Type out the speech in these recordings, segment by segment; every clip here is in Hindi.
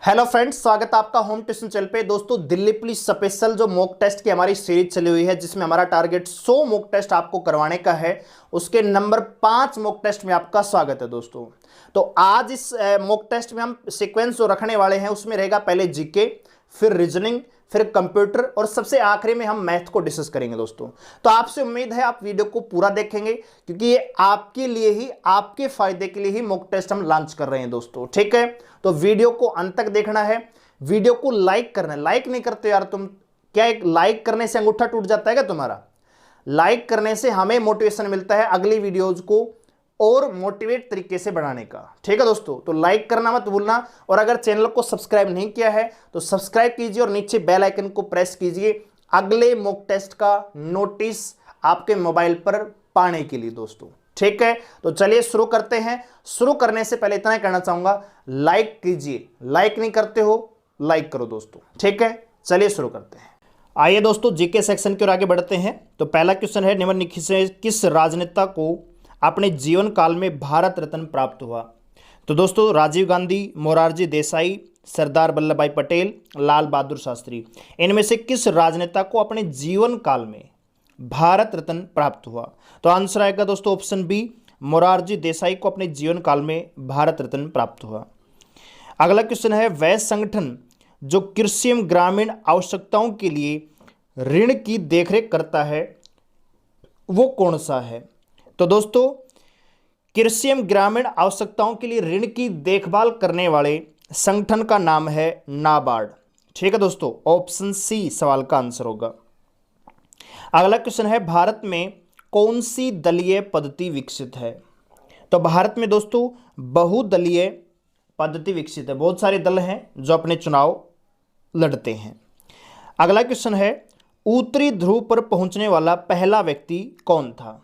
हेलो फ्रेंड्स, स्वागत है आपका होम ट्यूशन चैनल पे। दोस्तों, दिल्ली पुलिस स्पेशल जो मॉक टेस्ट की हमारी सीरीज चली हुई है, जिसमें हमारा टारगेट 100 मॉक टेस्ट आपको करवाने का है, उसके नंबर 5 मॉक टेस्ट में आपका स्वागत है। दोस्तों, तो आज इस मॉक टेस्ट में हम सीक्वेंस जो रखने वाले हैं उसमें रहेगा पहले जीके, फिर रीजनिंग, फिर कंप्यूटर और सबसे आखिरी में हम मैथ को डिस्कस करेंगे। दोस्तों, तो आपसे उम्मीद है आप वीडियो को पूरा देखेंगे, क्योंकि ये आपके लिए ही, आपके फायदे के लिए ही मॉक टेस्ट हम लॉन्च कर रहे हैं। दोस्तों, ठीक है, तो वीडियो को अंत तक देखना है। वीडियो को लाइक करना है। लाइक नहीं करते यार तुम, क्या एक लाइक करने से अंगूठा टूट जाता है क्या तुम्हारा? लाइक करने से हमें मोटिवेशन मिलता है अगली वीडियोज को और मोटिवेट तरीके से बनाने का। ठीक है दोस्तों, तो लाइक करना मत भूलना, और अगर चैनल को सब्सक्राइब नहीं किया है तो सब्सक्राइब कीजिए और नीचे बेल आइकन को प्रेस कीजिए अगले मॉक टेस्ट का नोटिस आपके मोबाइल पर पाने के लिए। दोस्तों, ठीक है, तो चलिए शुरू करते हैं। शुरू करने से पहले इतना ही कहना चाहूंगा, लाइक कीजिए। लाइक नहीं करते हो, लाइक करो दोस्तों। ठीक है, चलिए शुरू करते हैं। आइए दोस्तों, जीके सेक्शन की ओर आगे बढ़ते हैं। तो पहला क्वेश्चन है, निम्नलिखित से किस राजनेता को अपने जीवन काल में भारत रत्न प्राप्त हुआ? तो दोस्तों, राजीव गांधी, मोरारजी देसाई, सरदार वल्लभ भाई पटेल, लाल बहादुर शास्त्री, इनमें से किस राजनेता को अपने जीवन काल में भारत रत्न प्राप्त हुआ? तो आंसर आएगा दोस्तों ऑप्शन बी, मोरारजी देसाई को अपने जीवन काल में भारत रत्न प्राप्त हुआ। अगला क्वेश्चन है, वह संगठन जो कृषि एवं ग्रामीण आवश्यकताओं के लिए ऋण की देखरेख करता है वो कौन सा है? तो दोस्तों, कृषि एवं ग्रामीण आवश्यकताओं के लिए ऋण की देखभाल करने वाले संगठन का नाम है नाबार्ड। ठीक है दोस्तों, ऑप्शन सी सवाल का आंसर होगा। अगला क्वेश्चन है, भारत में कौन सी दलीय पद्धति विकसित है? तो भारत में दोस्तों बहुदलीय पद्धति विकसित है। बहुत सारे दल हैं जो अपने चुनाव लड़ते हैं। अगला क्वेश्चन है, उत्तरी ध्रुव पर पहुंचने वाला पहला व्यक्ति कौन था?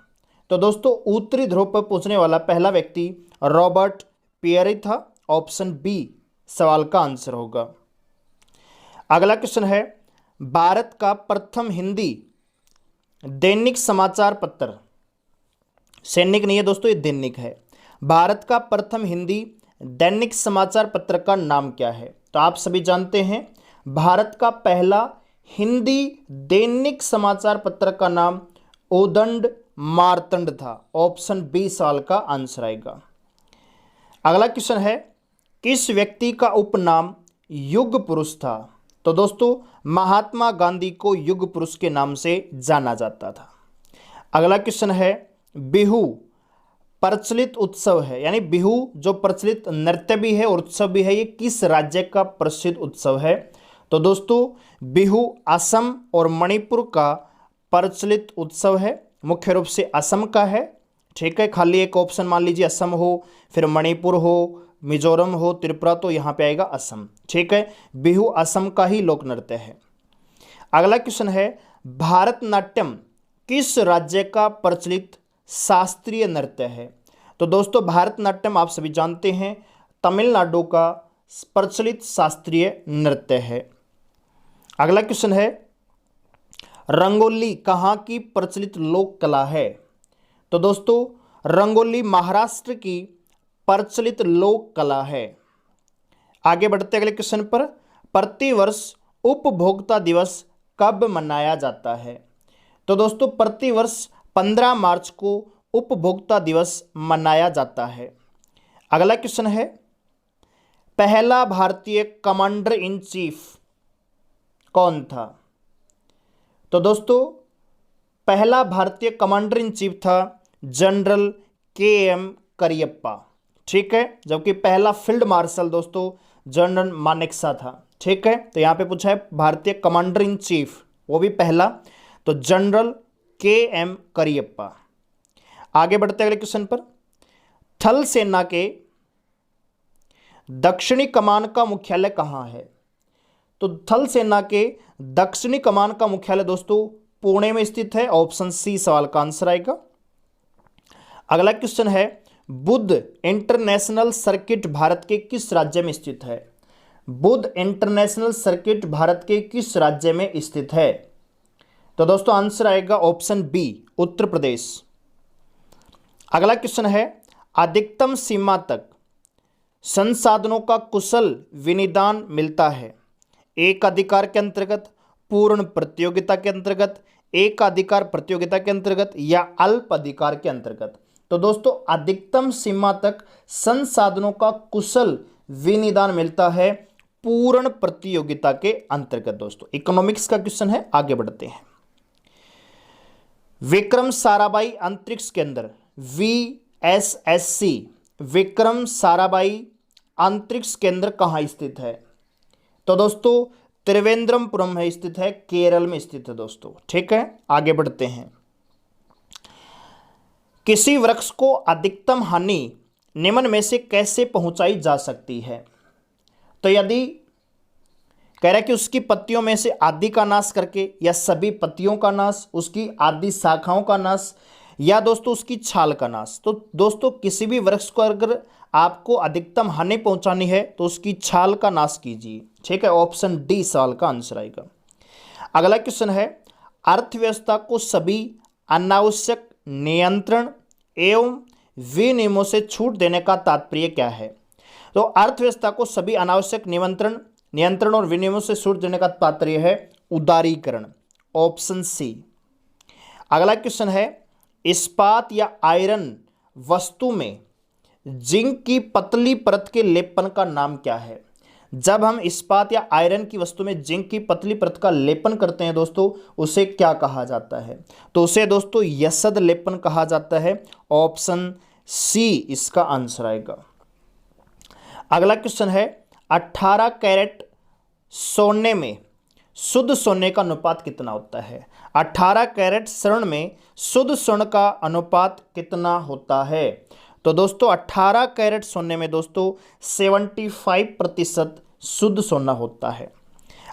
तो दोस्तों, उत्तरी ध्रुव पर पहुंचने वाला पहला व्यक्ति रॉबर्ट पियरे था। ऑप्शन बी सवाल का आंसर होगा। अगला क्वेश्चन है, भारत का प्रथम हिंदी दैनिक समाचार पत्र, सैनिक नहीं है दोस्तों, ये दैनिक है। भारत का प्रथम हिंदी दैनिक समाचार पत्र का नाम क्या है? तो आप सभी जानते हैं, भारत का पहला हिंदी दैनिक समाचार पत्र का नाम उदंड मार्तंड था। ऑप्शन बी सवाल का आंसर आएगा। अगला क्वेश्चन है, किस व्यक्ति का उपनाम युग पुरुष था? तो दोस्तों, महात्मा गांधी को युग पुरुष के नाम से जाना जाता था। अगला क्वेश्चन है, बिहू प्रचलित उत्सव है, यानी बिहू जो प्रचलित नृत्य भी है और उत्सव भी है, ये किस राज्य का प्रसिद्ध उत्सव है? तो दोस्तों, बिहू असम और मणिपुर का प्रचलित उत्सव है, मुख्य रूप से असम का है। ठीक है, खाली एक ऑप्शन मान लीजिए असम हो, फिर मणिपुर हो, मिजोरम हो, त्रिपुरा, तो यहाँ पे आएगा असम। ठीक है, बिहू असम का ही लोक नृत्य है। अगला क्वेश्चन है, भारतनाट्यम किस राज्य का प्रचलित शास्त्रीय नृत्य है? तो दोस्तों, भारतनाट्यम आप सभी जानते हैं तमिलनाडु का प्रचलित शास्त्रीय नृत्य है। अगला क्वेश्चन है, रंगोली कहाँ की प्रचलित लोक कला है? तो दोस्तों, रंगोली महाराष्ट्र की प्रचलित लोक कला है। आगे बढ़ते अगले क्वेश्चन पर, प्रतिवर्ष उपभोक्ता दिवस कब मनाया जाता है? तो दोस्तों, प्रतिवर्ष 15 मार्च को उपभोक्ता दिवस मनाया जाता है। अगला क्वेश्चन है, पहला भारतीय कमांडर इन चीफ कौन था? तो दोस्तों, पहला भारतीय कमांडर इन चीफ था जनरल के.एम. करियप्पा। ठीक है, जबकि पहला फील्ड मार्शल दोस्तों जनरल मानेकशॉ था। ठीक है, तो यहाँ पे पूछा है भारतीय कमांडर इन चीफ, वो भी पहला, तो जनरल के.एम. करियप्पा। आगे बढ़ते अगले क्वेश्चन पर, थल सेना के दक्षिणी कमान का मुख्यालय कहाँ है? तो थल सेना के दक्षिणी कमान का मुख्यालय दोस्तों पुणे में स्थित है। ऑप्शन सी सवाल का आंसर आएगा। अगला क्वेश्चन है, बुद्ध इंटरनेशनल सर्किट भारत के किस राज्य में स्थित है? बुद्ध इंटरनेशनल सर्किट भारत के किस राज्य में स्थित है? तो दोस्तों, आंसर आएगा ऑप्शन बी उत्तर प्रदेश। अगला क्वेश्चन है, अधिकतम सीमा तक संसाधनों का कुशल विनिदान मिलता है? एक अधिकार के अंतर्गत, पूर्ण प्रतियोगिता के अंतर्गत, एकाधिकार प्रतियोगिता के अंतर्गत या अल्प अधिकार के अंतर्गत? तो दोस्तों अधिकतम सीमा तक संसाधनों का कुशल विनिदान मिलता है पूर्ण प्रतियोगिता के अंतर्गत। दोस्तों इकोनॉमिक्स का क्वेश्चन है, आगे बढ़ते हैं। विक्रम साराभाई अंतरिक्ष केंद्र VSSC, विक्रम साराभाई अंतरिक्ष केंद्र कहाँ स्थित है? तो दोस्तों त्रिवेंद्रमपुरम में स्थित है, केरल में स्थित है दोस्तों। ठीक है, आगे बढ़ते हैं। किसी वृक्ष को अधिकतम हानि निम्न में से कैसे पहुंचाई जा सकती है? तो यदि कह रहा है कि उसकी पत्तियों में से आधी का नाश करके, या सभी पत्तियों का नाश, उसकी आधी शाखाओं का नाश, या दोस्तों उसकी छाल का नाश। तो दोस्तों किसी भी वृक्ष को अगर आपको अधिकतम हानि पहुंचानी है तो उसकी छाल का नाश कीजिए। ठीक है, ऑप्शन डी सवाल का आंसर आएगा। अगला क्वेश्चन है, अर्थव्यवस्था को सभी अनावश्यक नियंत्रण एवं विनियमों से छूट देने का तात्पर्य क्या है? तो अर्थव्यवस्था को सभी अनावश्यक नियंत्रण और विनियमों से छूट देने का तात्पर्य है उदारीकरण, ऑप्शन सी। अगला क्वेश्चन है, इस्पात या आयरन वस्तु में जिंक की पतली परत के लेपन का नाम क्या है? जब हम इस्पात या आयरन की वस्तु में जिंक की पतली परत का लेपन करते हैं दोस्तों, उसे क्या कहा जाता है? तो उसे दोस्तों यशद लेपन कहा जाता है, ऑप्शन सी इसका आंसर आएगा। अगला क्वेश्चन है, 18 कैरेट सोने में शुद्ध सोने का अनुपात कितना होता है? 18 कैरेट स्वर्ण में शुद्ध स्वर्ण का अनुपात कितना होता है? तो दोस्तों 18 कैरेट सोने में दोस्तों 75% शुद्ध सोना होता है।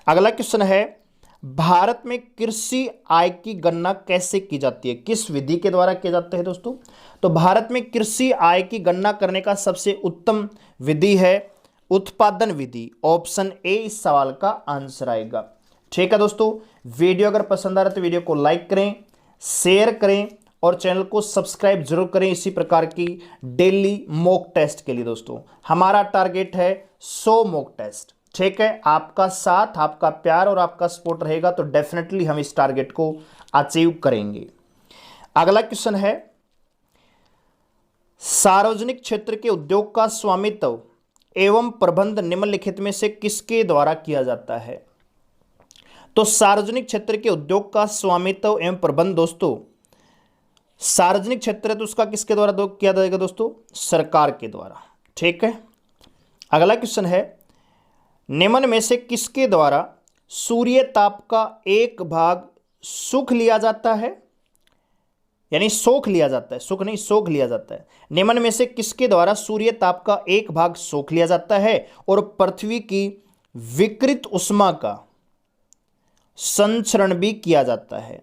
अगला क्वेश्चन है, भारत में कृषि आय की गणना कैसे की जाती है? किस विधि के द्वारा किया जाता है दोस्तों? तो भारत में कृषि आय की गणना करने का सबसे उत्तम विधि है उत्पादन विधि, ऑप्शन ए इस सवाल का आंसर आएगा। ठीक है दोस्तों, वीडियो अगर पसंद आ रहा है तो वीडियो को लाइक करें, शेयर करें और चैनल को सब्सक्राइब जरूर करें इसी प्रकार की डेली मॉक टेस्ट के लिए। दोस्तों हमारा टारगेट है 100 मॉक टेस्ट। ठीक है, आपका साथ, आपका प्यार और आपका सपोर्ट रहेगा तो डेफिनेटली हम इस टारगेट को अचीव करेंगे। अगला क्वेश्चन है, सार्वजनिक क्षेत्र के उद्योग का स्वामित्व एवं प्रबंध निम्नलिखित में से किसके द्वारा किया जाता है? तो सार्वजनिक क्षेत्र के उद्योग का स्वामित्व एवं प्रबंध दोस्तों, सार्वजनिक क्षेत्र है तो उसका किसके द्वारा किया जाएगा दोस्तों? सरकार के द्वारा। ठीक है, अगला क्वेश्चन है, निम्न में से किसके द्वारा सूर्य ताप का एक भाग सुख लिया जाता है? यानी सोख लिया जाता है, सुख नहीं सोख लिया जाता है। निम्न में से किसके द्वारा सूर्य ताप का एक भाग सोख लिया जाता है और पृथ्वी की विकृत उष्मा का संचरण भी किया जाता है?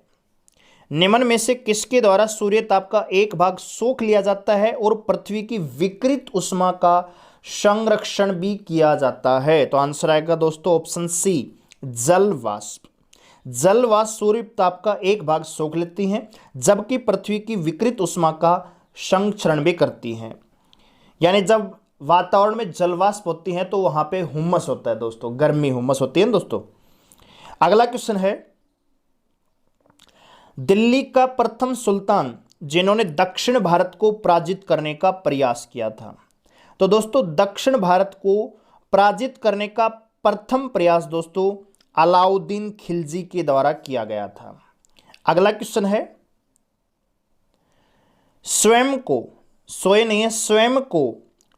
निम्न में से किसके द्वारा सूर्य ताप का एक भाग सोख लिया जाता है और पृथ्वी की विकृत उष्मा का संरक्षण भी किया जाता है? तो आंसर आएगा दोस्तों ऑप्शन सी, जल वाष्प। जल वाष्प सूर्य ताप का एक भाग सोख लेती हैं जबकि पृथ्वी की विकृत उष्मा का संचरण भी करती हैं। यानी जब वातावरण में जल वाष्प होती हैं तो वहां पे हुमस होता है दोस्तों, गर्मी हुमस होती है दोस्तों। अगला क्वेश्चन है, दिल्ली का प्रथम सुल्तान जिन्होंने दक्षिण भारत को पराजित करने का प्रयास किया था? तो दोस्तों दक्षिण भारत को पराजित करने का प्रथम प्रयास दोस्तों अलाउद्दीन खिलजी के द्वारा किया गया था। अगला क्वेश्चन है, स्वयं को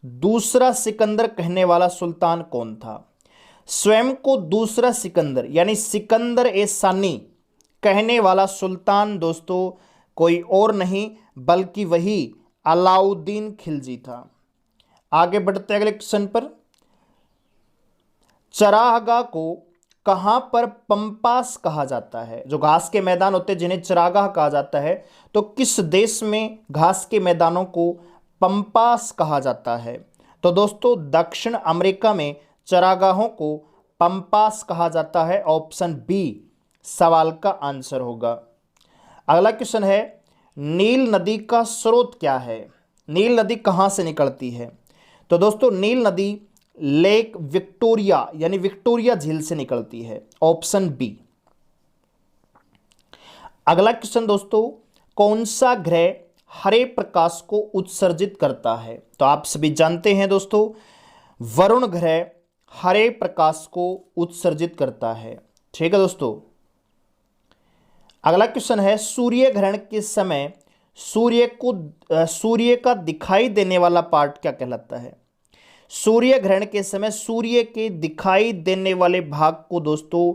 दूसरा सिकंदर कहने वाला सुल्तान कौन था? स्वयं को दूसरा सिकंदर यानी सिकंदर ए सानी कहने वाला सुल्तान दोस्तों कोई और नहीं बल्कि वही अलाउद्दीन खिलजी था। आगे बढ़ते अगले क्वेश्चन पर, चरागाह को कहां पर पंपास कहा जाता है? जो घास के मैदान होते हैं जिन्हें चरागाह कहा जाता है, तो किस देश में घास के मैदानों को पंपास कहा जाता है? तो दोस्तों दक्षिण अमेरिका में चरागाहों को पंपास कहा जाता है, ऑप्शन बी सवाल का आंसर होगा। अगला क्वेश्चन है, नील नदी का स्रोत क्या है? नील नदी कहां से निकलती है? तो दोस्तों नील नदी लेक विक्टोरिया यानी विक्टोरिया झील से निकलती है, ऑप्शन बी। अगला क्वेश्चन दोस्तों, कौन सा ग्रह हरे प्रकाश को उत्सर्जित करता है? तो आप सभी जानते हैं दोस्तों, वरुण ग्रह हरे प्रकाश को उत्सर्जित करता है। ठीक है दोस्तों। अगला क्वेश्चन है, सूर्य ग्रहण के समय सूर्य का दिखाई देने वाला पार्ट क्या कहलाता है? सूर्य ग्रहण के समय सूर्य के दिखाई देने वाले भाग को दोस्तों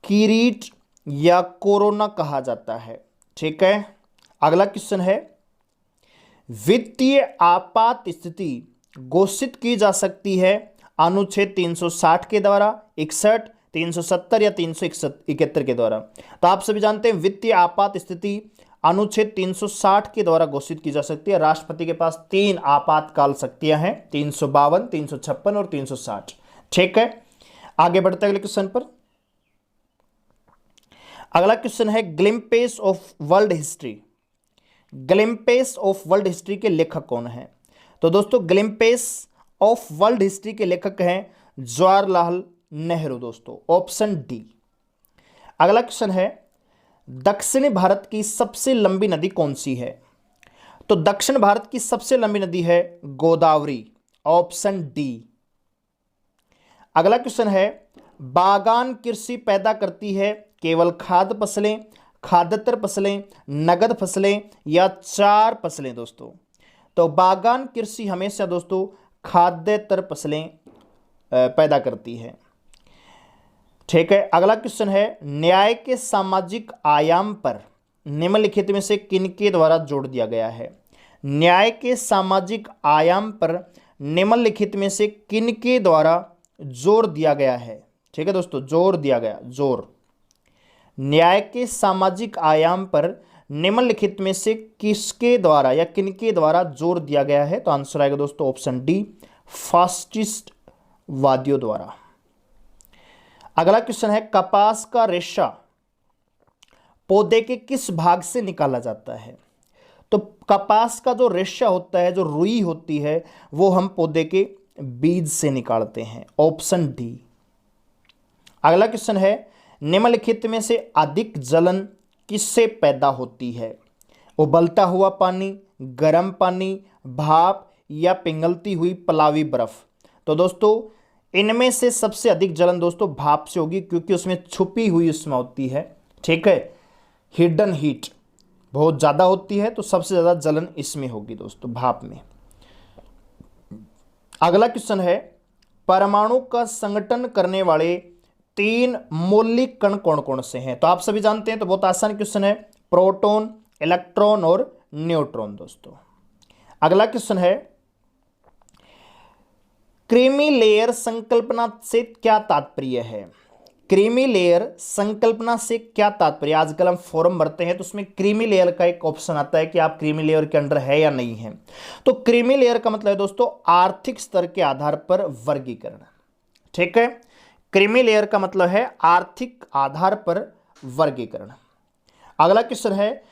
किरीट या कोरोना कहा जाता है। ठीक है। अगला क्वेश्चन है, वित्तीय आपात स्थिति घोषित की जा सकती है अनुच्छेद 360 के द्वारा, 61, 370 या 371 के द्वारा। तो आप सभी जानते हैं वित्तीय आपात स्थिति अनुच्छेद 360 के द्वारा घोषित की जा सकती है। राष्ट्रपति के पास 3 आपातकाल शक्तियां हैं, 352, 356 और 360। ठीक है। आगे बढ़ते हैं अगले क्वेश्चन पर। अगला क्वेश्चन है, ग्लिम्पेस of world history. ग्लिम्पेस of world history के लेखक कौन है? तो दोस्तों ग्लिम्पेस ऑफ वर्ल्ड हिस्ट्री के लेखक हैं जवाहरलाल नेहरू दोस्तों, ऑप्शन डी। अगला क्वेश्चन है, दक्षिण भारत की सबसे लंबी नदी कौन सी है? तो दक्षिण भारत की सबसे लंबी नदी है गोदावरी, ऑप्शन डी। अगला क्वेश्चन है, बागान कृषि पैदा करती है केवल खाद्य फसलें, खाद्येतर फसलें, नगद फसलें या 4 फसलें दोस्तों? तो बागान कृषि हमेशा दोस्तों खाद्येतर फसलें पैदा करती है। ठीक है। अगला क्वेश्चन है, न्याय के सामाजिक आयाम पर निम्नलिखित में से किनके द्वारा जोर दिया गया है? न्याय के सामाजिक आयाम पर निम्नलिखित में से किनके द्वारा जोर दिया गया है? ठीक है दोस्तों, जोर दिया गया, जोर। न्याय के सामाजिक आयाम पर निम्नलिखित में से किसके द्वारा या किनके द्वारा जोर दिया गया है? तो आंसर आएगा दोस्तों ऑप्शन डी, फासिस्ट वादियों द्वारा। अगला क्वेश्चन है, कपास का रेशा पौधे के किस भाग से निकाला जाता है? तो कपास का जो रेशा होता है, जो रुई होती है, वो हम पौधे के बीज से निकालते हैं, ऑप्शन डी। अगला क्वेश्चन है, निम्नलिखित में से अधिक जलन किससे पैदा होती है? उबलता हुआ पानी, गर्म पानी, भाप या पिघलती हुई पलावी बर्फ? तो दोस्तों इनमें से सबसे अधिक जलन दोस्तों भाप से होगी, क्योंकि उसमें छुपी हुई उष्मा होती है। ठीक है, हिडन हीट बहुत ज़्यादा होती है, तो सबसे ज़्यादा जलन इसमें होगी दोस्तों, भाप में। अगला क्वेश्चन है, परमाणु का संगठन करने वाले 3 मौलिक कण कौन कौन से हैं? तो आप सभी जानते हैं, तो बहुत आसान क्वेश्चन है, प्रोटॉन, इलेक्ट्रॉन और न्यूट्रॉन दोस्तों। अगला क्वेश्चन है, क्रीमी लेयर संकल्पना से क्या तात्पर्य है? क्रीमी लेयर संकल्पना से क्या तात्पर्य? आजकल हम फॉर्म भरते हैं तो उसमें क्रीमी लेयर का एक ऑप्शन आता है कि आप क्रीमी लेयर के अंडर है या नहीं है। तो क्रीमी लेयर का मतलब है दोस्तों आर्थिक स्तर के आधार पर वर्गीकरण। ठीक है, क्रीमी लेयर का मतलब है आर्थिक आधार पर वर्गीकरण। अगला क्वेश्चन है,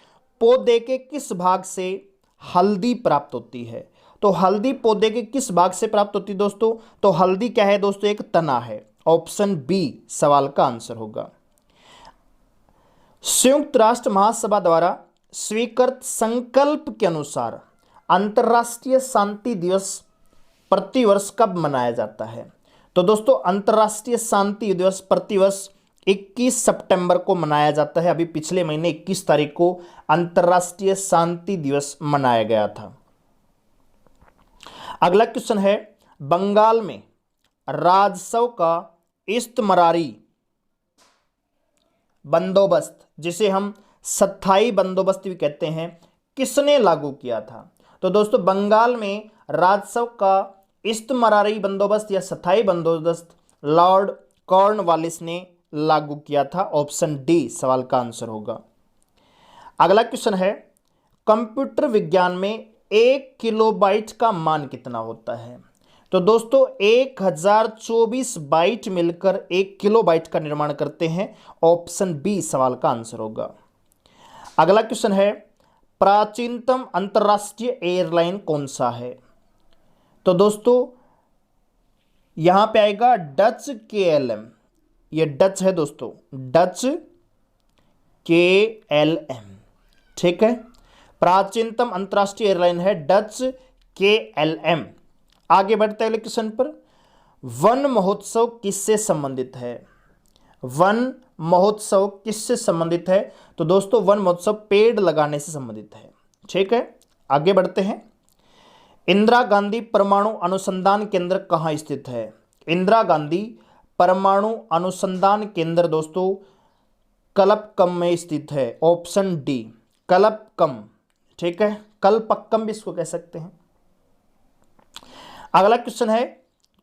पौधे के किस भाग से हल्दी प्राप्त होती है? तो हल्दी पौधे के किस भाग से प्राप्त होती है दोस्तों? तो हल्दी क्या है दोस्तों? एक तना है, ऑप्शन बी सवाल का आंसर होगा। संयुक्त राष्ट्र महासभा द्वारा स्वीकृत संकल्प के अनुसार अंतर्राष्ट्रीय शांति दिवस प्रतिवर्ष कब मनाया जाता है? तो दोस्तों अंतर्राष्ट्रीय शांति दिवस प्रतिवर्ष 21 सितंबर को मनाया जाता है। अभी पिछले महीने 21 तारीख को अंतर्राष्ट्रीय शांति दिवस मनाया गया था। अगला क्वेश्चन है, बंगाल में राजस्व का इस्तमरारी बंदोबस्त, जिसे हम स्थायी बंदोबस्त भी कहते हैं, किसने लागू किया था? तो दोस्तों बंगाल में राजस्व का इस्तमरारी बंदोबस्त या स्थायी बंदोबस्त लॉर्ड कॉर्नवालिस ने लागू किया था, ऑप्शन डी सवाल का आंसर होगा। अगला क्वेश्चन है, कंप्यूटर विज्ञान में 1 किलोबाइट का मान कितना होता है? तो दोस्तों 1024 बाइट मिलकर 1 किलोबाइट का निर्माण करते हैं, ऑप्शन बी सवाल का आंसर होगा। अगला क्वेश्चन है, प्राचीनतम अंतर्राष्ट्रीय एयरलाइन कौन सा है? तो दोस्तों यहां पे आएगा डच KLM, ये डच है दोस्तों, डच KLM, ठीक है। प्राचीनतम अंतरराष्ट्रीय एयरलाइन है डच KLM। आगे बढ़ते हैं अगले क्वेश्चन पर। वन महोत्सव किससे संबंधित है? वन महोत्सव किससे संबंधित है? तो दोस्तों वन महोत्सव पेड़ लगाने से संबंधित है, ठीक है। आगे बढ़ते हैं। इंदिरा गांधी परमाणु अनुसंधान केंद्र कहाँ स्थित है? इंदिरा गांधी परमाणु अनुसंधान केंद्र दोस्तों कलपक्कम में स्थित है, ऑप्शन डी, कलपक्कम, ठीक है। कलपक्कम भी इसको कह सकते हैं। अगला क्वेश्चन है,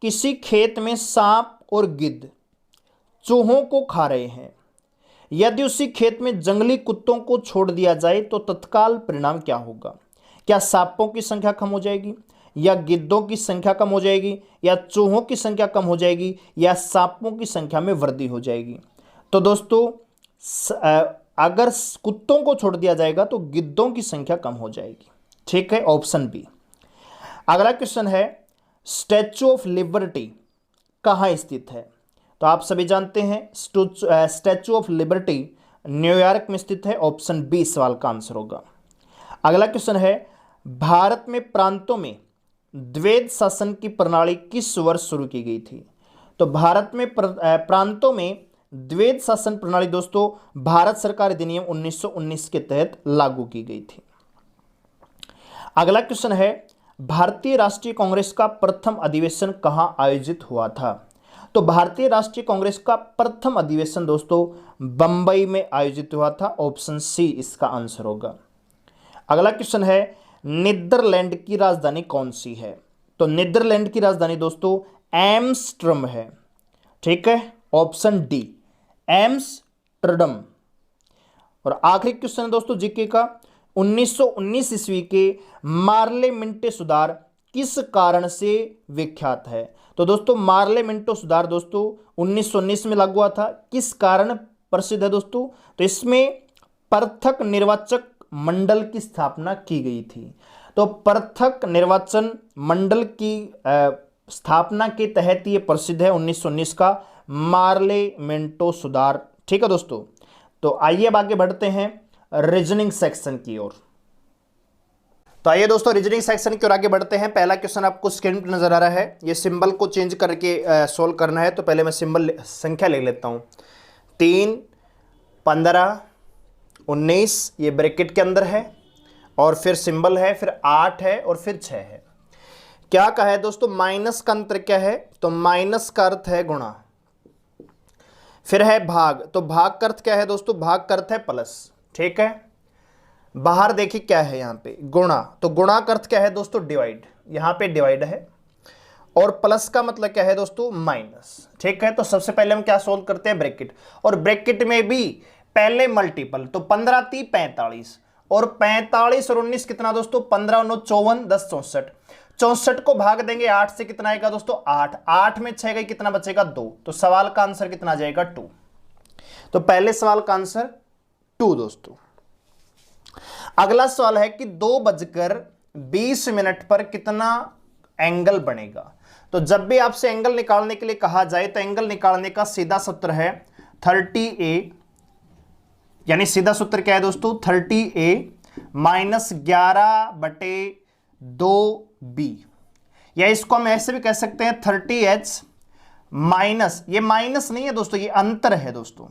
किसी खेत में सांप और गिद्ध चूहों को खा रहे हैं, यदि उसी खेत में जंगली कुत्तों को छोड़ दिया जाए तो तत्काल परिणाम क्या होगा? क्या सांपों की संख्या कम हो जाएगी, या गिद्धों की संख्या कम हो जाएगी, या चूहों की संख्या कम हो जाएगी, या सांपों की संख्या में वृद्धि हो जाएगी? तो दोस्तों अगर कुत्तों को छोड़ दिया जाएगा तो गिद्धों की संख्या कम हो जाएगी, ठीक है, ऑप्शन बी। अगला क्वेश्चन है, स्टैचू ऑफ लिबर्टी कहाँ स्थित है? तो आप सभी जानते हैं स्टैचू ऑफ लिबर्टी न्यूयॉर्क में स्थित है, ऑप्शन बी सवाल का आंसर होगा। अगला क्वेश्चन है, भारत में प्रांतों में द्वैध शासन की प्रणाली किस वर्ष शुरू की गई थी? तो भारत में प्रांतों में द्वैध शासन प्रणाली दोस्तों भारत सरकार अधिनियम 1919 के तहत लागू की गई थी। अगला क्वेश्चन है, भारतीय राष्ट्रीय कांग्रेस का प्रथम अधिवेशन कहां आयोजित हुआ था? तो भारतीय राष्ट्रीय कांग्रेस का प्रथम अधिवेशन दोस्तों बंबई में आयोजित हुआ था, ऑप्शन सी इसका आंसर होगा। अगला क्वेश्चन है, नीदरलैंड की राजधानी कौन सी है? तो नीदरलैंड की राजधानी दोस्तों एम्स्टर्डम है, ठीक है, ऑप्शन डी एम्स्टर्डम। और आखिरी क्वेश्चन है दोस्तों जीके का, 1919 ईस्वी के मार्ले मिंटो सुधार किस कारण से विख्यात है? तो दोस्तों मार्ले मिंटो सुधार दोस्तों 1919 में लागू हुआ था, किस कारण प्रसिद्ध है दोस्तों? तो इसमें पृथक निर्वाचक मंडल की स्थापना की गई थी। तो पृथक निर्वाचन मंडल की स्थापना के तहत ये प्रसिद्ध है 1919 का मार्ले मिंटो सुधार, ठीक है दोस्तों। तो आइए अब आगे बढ़ते हैं रीजनिंग सेक्शन की ओर। तो आइए दोस्तों रीजनिंग सेक्शन की ओर आगे बढ़ते हैं। पहला क्वेश्चन आपको स्क्रीन पर नजर आ रहा है, ये सिंबल को चेंज करके सोल्व करना है। तो पहले मैं सिंबल संख्या ले लेता हूं, 3, 15, 19 ये ब्रैकेट के अंदर है, और फिर सिंबल है, फिर 8 है, और फिर 6 है। क्या कहा है दोस्तों, माइनस का अंतर क्या है? तो माइनस का अर्थ है गुणा, फिर है भाग, तो भाग का अर्थ क्या है दोस्तों? भाग का अर्थ है प्लस, ठीक है। बाहर देखिए क्या है यहाँ पे गुणा, तो गुणा का अर्थ क्या है दोस्तों? डिवाइड, यहाँ पे डिवाइड है, और प्लस का मतलब क्या है दोस्तों? माइनस, ठीक है। तो सबसे पहले हम क्या सोल्व करते हैं? ब्रैकेट, और ब्रैकेट में भी पहले मल्टीपल, तो 15 × 45, और 45 और 19 कितना दोस्तों? 15 × 9 = 54, 10 × 64, 64 को भाग देंगे 8 से, कितना आएगा दोस्तों? 8, 8 में 6 गई, कितना बचेगा? 2। तो सवाल का आंसर कितना आ जाएगा? 2। तो पहले सवाल का आंसर 2 दोस्तों। अगला सवाल है कि 2:20 पर कितना एंगल बनेगा? तो जब भी आपसे एंगल निकालने के लिए कहा जाए तो एंगल निकालने का सीधा सूत्र है 30A, यानी सीधा सूत्र क्या है दोस्तों? 30A - 11/2B, या इसको हम ऐसे भी कह सकते हैं 30H माइनस, ये माइनस नहीं है दोस्तों, ये अंतर है दोस्तों,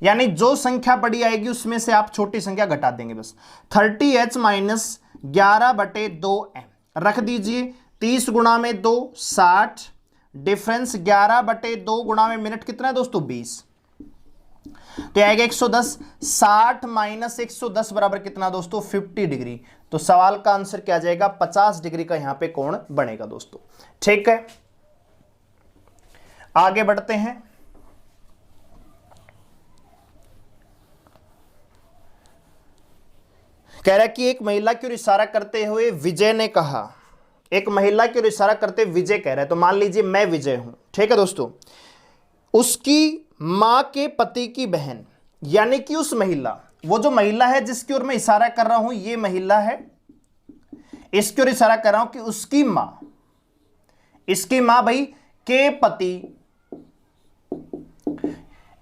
यानी जो संख्या बड़ी आएगी उसमें से आप छोटी संख्या घटा देंगे बस। 30H - 11/2M रख दीजिए, 30 गुणा में 2 60, डिफरेंस 11/2 गुणा में मिनट कितना है दोस्तों? 20, तो आएगा 110। 60 - 110 बराबर कितना दोस्तों? 50 डिग्री। तो सवाल का आंसर क्या आ जाएगा? 50 डिग्री का यहां पे कोण बनेगा दोस्तों, ठीक है। आगे बढ़ते हैं। कह रहा है कि एक महिला की ओर इशारा करते हुए विजय ने कहा, एक महिला की ओर इशारा करते हुए विजय कह रहा है, तो मान लीजिए मैं विजय हूं, ठीक है दोस्तों। उसकी मां के पति की बहन, यानी कि उस महिला, वो जो महिला है जिसकी ओर मैं इशारा कर रहा हूं, ये महिला है, इसकी ओर इशारा कर रहा हूं कि उसकी मां, इसकी मां भाई के पति,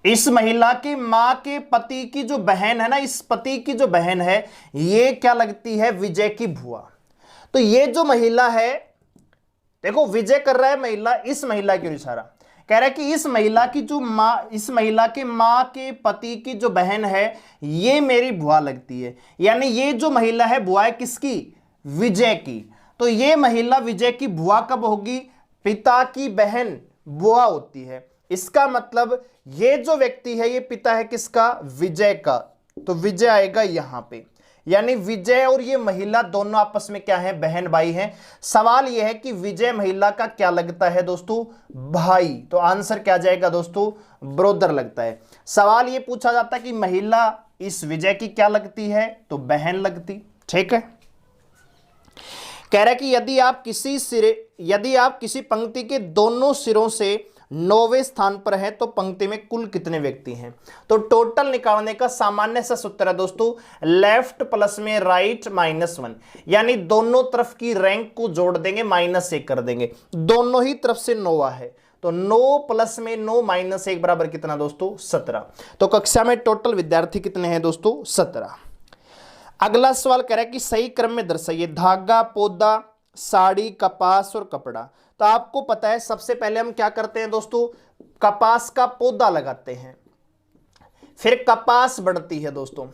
इस महिला की मां के पति की जो बहन है ना, इस पति की जो बहन है, ये क्या लगती है? विजय की बुआ। तो ये जो महिला है, देखो विजय कर रहा है महिला, इस महिला की ओर इशारा कह रहा है कि इस महिला की जो मां, इस महिला के मां के पति की जो बहन है, ये मेरी बुआ लगती है। यानी ये जो महिला है बुआ है किसकी? विजय की। तो ये महिला विजय की बुआ कब होगी? पिता की बहन बुआ होती है। इसका मतलब ये जो व्यक्ति है ये पिता है किसका? विजय का। तो विजय आएगा यहां पे। यानी विजय और ये महिला दोनों आपस में क्या है? बहन भाई हैं। सवाल ये है कि विजय महिला का क्या लगता है दोस्तों? भाई। तो आंसर क्या जाएगा दोस्तों? ब्रोदर लगता है। सवाल ये पूछा जाता है कि महिला इस विजय की क्या लगती है? तो बहन लगती। ठीक है। कह रहा है कि यदि आप किसी पंक्ति के दोनों सिरों से 9वें स्थान पर है तो पंक्ति में कुल कितने व्यक्ति हैं? तो टोटल निकालने का सामान्य सा सूत्र है दोस्तों, लेफ्ट प्लस में राइट -1। यानी दोनों तरफ की रैंक को जोड़ देंगे, -1 कर देंगे। दोनों ही तरफ से 9 है तो 9 प्लस में 9 -1 बराबर कितना दोस्तों? 17। तो कक्षा में टोटल विद्यार्थी कितने हैं दोस्तों? 17। अगला सवाल कह रहा है कि सही क्रम में दर्शाइए धागा, पौधा, साड़ी, कपास और कपड़ा। तो आपको पता है सबसे पहले हम क्या करते हैं दोस्तों? कपास का पौधा लगाते हैं, फिर कपास बढ़ती है दोस्तों।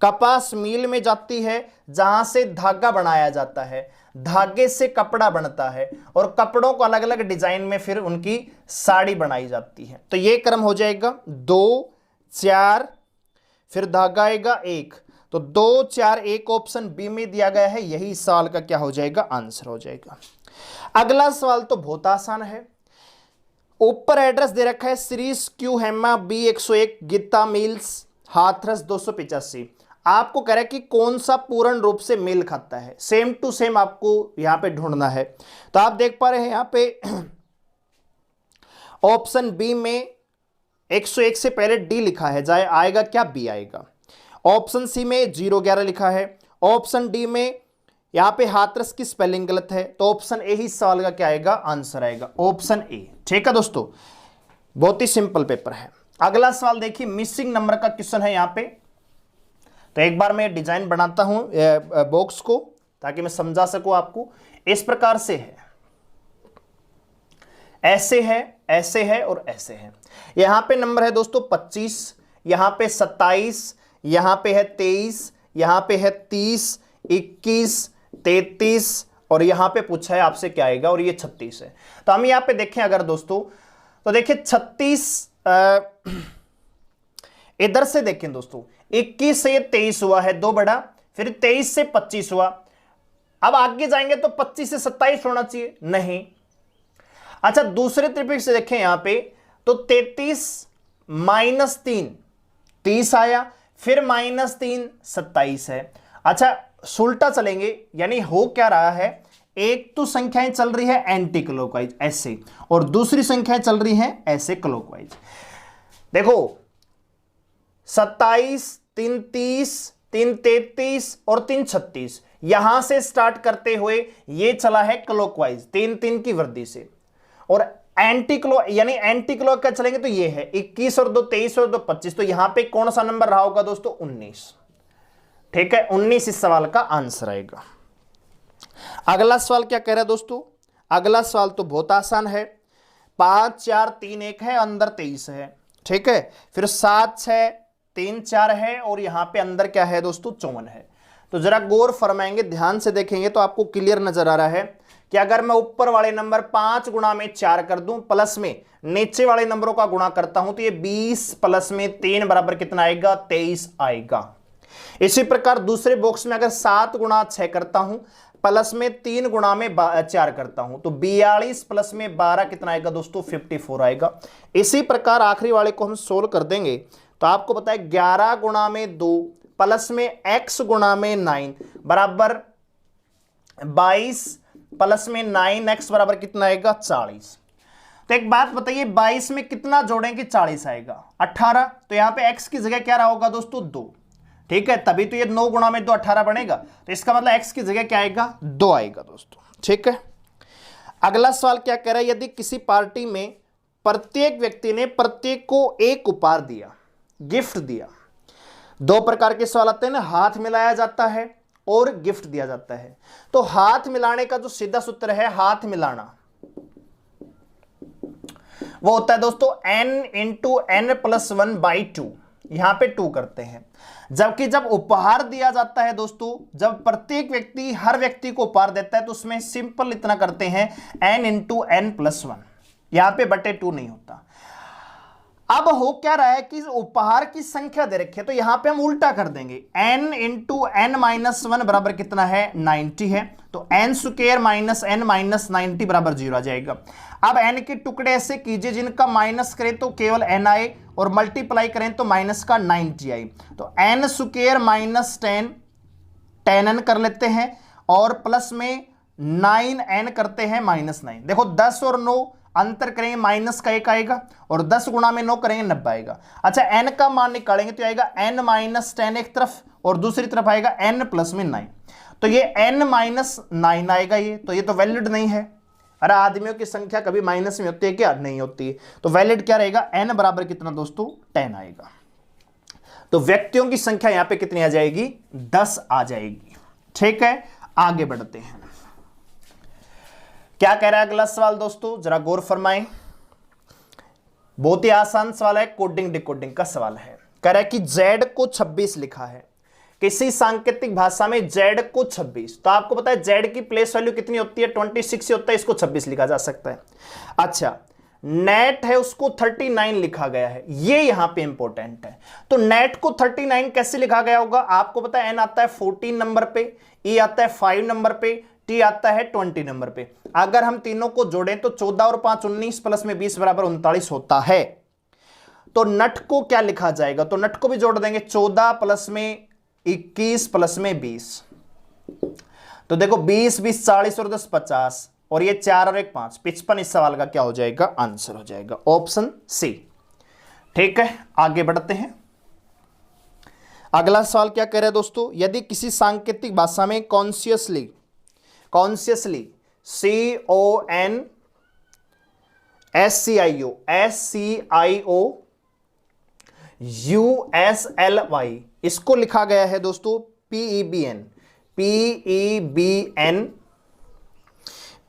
कपास मिल में जाती है जहां से धागा बनाया जाता है, धागे से कपड़ा बनता है और कपड़ों को अलग अलग डिजाइन में फिर उनकी साड़ी बनाई जाती है। तो ये क्रम हो जाएगा 2, 4, फिर धागा आएगा 1। तो 2, 4, 1 ऑप्शन बी में दिया गया है। यही इस सवाल का क्या हो जाएगा? आंसर हो जाएगा। अगला सवाल तो बहुत आसान है। ऊपर एड्रेस दे रखा है series Q Hema B 101 Geeta mills Hathras 285। आपको कह रहा है कि कौन सा पूर्ण रूप से मेल खाता है? सेम टू सेम आपको यहां पे ढूंढना है। तो आप देख पा रहे हैं यहां पे ऑप्शन बी में 101 से पहले डी लिखा है, जाए आएगा क्या? बी आएगा। ऑप्शन सी में 011 लिखा है। ऑप्शन डी में यहां पे हाथरस की स्पेलिंग गलत है। तो ऑप्शन ए ही सवाल का क्या आएगा? आंसर आएगा ऑप्शन ए। ठीक है दोस्तों, बहुत ही सिंपल पेपर है। अगला सवाल देखिए, मिसिंग नंबर का क्वेश्चन है यहां पे। तो एक बार मैं डिजाइन बनाता हूं बॉक्स को ताकि मैं समझा सकूं आपको। इस प्रकार से है, ऐसे है, ऐसे है और ऐसे है। यहां पे नंबर है दोस्तों 25, यहां पे 27, यहां पे है 23, यहां पे है 30, 21, 33 और यहां पे पूछा है आपसे क्या आएगा और ये 36 है। तो हम यहां पे देखें अगर दोस्तों, तो देखिए 36 इधर से देखें दोस्तों, 21 से ये 23 हुआ है 2 बड़ा, फिर 23 से 25 हुआ। अब आगे जाएंगे तो 25 से 27 होना चाहिए, नहीं। अच्छा दूसरे तरीके से देखें यहां पे, तो 33 -3 30 आया, फिर -3 27 है। अच्छा उल्टा चलेंगे, यानी हो क्या रहा है, एक तो संख्याएं चल रही है एंटी क्लॉकवाइज ऐसे, और दूसरी संख्याएं चल रही हैं ऐसे क्लॉकवाइज। देखो 27, 3 30, 3 33 और 3 36, यहां से स्टार्ट करते हुए ये चला है क्लॉकवाइज 3 की वृद्धि से, और एंटी क्लॉक यानी एंटी क्लॉक का चलेंगे तो ये है 21 और 2 23 और 2 25। तो यहां पे कौन सा नंबर रहा होगा दोस्तों? 19। ठीक है, 19 इस सवाल का आंसर आएगा। अगला सवाल क्या कह रहा है दोस्तों? अगला सवाल तो बहुत आसान है। 5 4 3 1 है, अंदर 23 है। ठीक है, फिर 7 6 3 4 है और यहां पे अंदर क्या है दोस्तों? 54 है। तो जरा गौर फरमाएंगे, ध्यान से देखेंगे तो आपको क्लियर नजर आ रहा है कि अगर मैं ऊपर वाले नंबर 5 गुणा में 4 कर दूं, प्लस में नीचे वाले नंबरों का गुणा करता हूं, तो ये 20 प्लस में 3 बराबर कितना आएगा? 23 आएगा। इसी प्रकार दूसरे बॉक्स में अगर 7 गुणा 6 करता हूं, प्लस में 3 गुणा में 4 करता हूं, तो 42 प्लस में 12 कितना आएगा दोस्तों? 54 आएगा। इसी प्रकार आखिरी वाले को हम सोल्व कर देंगे तो आपको पता है 11 गुणा में 2 प्लस में x गुणा में 9 बराबर 22 प्लस में 9x बराबर कितना आएगा? 40। तो एक बात बताइए, 22 में कितना जोड़ेंगे 40 आएगा? 18। तो यहां पे x की जगह क्या रहा होगा दोस्तों? 2। ठीक है, तभी तो ये 9 गुणा में 2 18 बनेगा। तो इसका मतलब x की जगह क्या आएगा? 2 आएगा दोस्तों। ठीक है, अगला सवाल क्या कह रहा है, यदि किसी पार्टी में प्रत्येक व्यक्ति ने प्रत्येक को एक उपहार दिया, गिफ्ट दिया। दो प्रकार के सवाल आते हैं ना, हाथ मिलाया जाता है और गिफ्ट दिया जाता है। तो हाथ मिलाने का जो सीधा सूत्र है, हाथ मिलाना, वो होता है दोस्तों n इंटू n प्लस 1/2। यहां पे 2 करते हैं। जबकि जब उपहार दिया जाता है दोस्तों, जब प्रत्येक व्यक्ति हर व्यक्ति को उपहार देता है, तो उसमें सिंपल इतना करते हैं n इंटू n प्लस 1। यहां पे बटे 2 नहीं होता। अब हो क्या रहा है कि उपहार की संख्या दे रखी है, तो यहां पे हम उल्टा कर देंगे। n इंटू n माइनस 1 बराबर कितना है, 90 है। तो n square minus n minus 90 बराबर 0 आ जाएगा। अब n के टुकड़े ऐसे कीजिए जिनका माइनस करें तो केवल n आए, और मल्टीप्लाई करें तो माइनस का 90 आए। तो n स्क्वायर माइनस 10 10n कर लेते हैं, और प्लस में 9n करते हैं माइनस 9। देखो 10 और 9 अंतर करेंगे, माइनस का 1 आएगा, और 10 गुणा में 9 करेंगे 90 आएगा। अच्छा, n का मान निकालेंगे तो आएगा n माइनस 10 एक तरफ, और दूसरी तरफ आएगा n प्लस में 9। तो ये n माइनस 9 आएगा। ये तो वैलिड नहीं है। अरे आदमियों की संख्या कभी माइनस में होती है क्या? नहीं होती है। तो वैलिड क्या रहेगा, n बराबर कितना दोस्तों, 10 आएगा। तो व्यक्तियों की संख्या यहां पे कितनी आ जाएगी, 10 आ जाएगी। ठीक है, आगे बढ़ते हैं। क्या कह रहा है अगला सवाल दोस्तों, जरा गौर फरमाएं। बहुत ही आसान सवाल है, कोडिंग डिकोडिंग का सवाल है। कह रहा है कि z को 26 लिखा है किसी सांकेतिक भाषा में, z को 26। तो आपको पता है z की प्लेस वैल्यू कितनी होती है, 26 होता है, इसको 26 लिखा जा सकता है। अच्छा, नेट है उसको 39 लिखा गया है, ये यहां पे इंपॉर्टेंट है। तो नेट को 39 कैसे लिखा गया होगा, आपको पता है n आता है 14 नंबर पे, e आता है 5 नंबर पे, t आता है 20 नंबर पे। अगर हम तीनों को जोड़ें तो 14 और 5 19 प्लस में 20 बराबर 39 होता है। तो नट को क्या लिखा जाएगा, तो नट को भी जोड़ देंगे, 14 प्लस में 21 प्लस में 20। तो देखो 20 20 40 और 10 50, और ये 4 और 1 5, 55 इस सवाल का क्या हो जाएगा, आंसर हो जाएगा ऑप्शन सी। ठीक है, आगे बढ़ते हैं। अगला सवाल क्या कह रहा है दोस्तों, यदि किसी सांकेतिक भाषा में कॉन्शियसली CONSCIO इसको लिखा गया है दोस्तों PEBN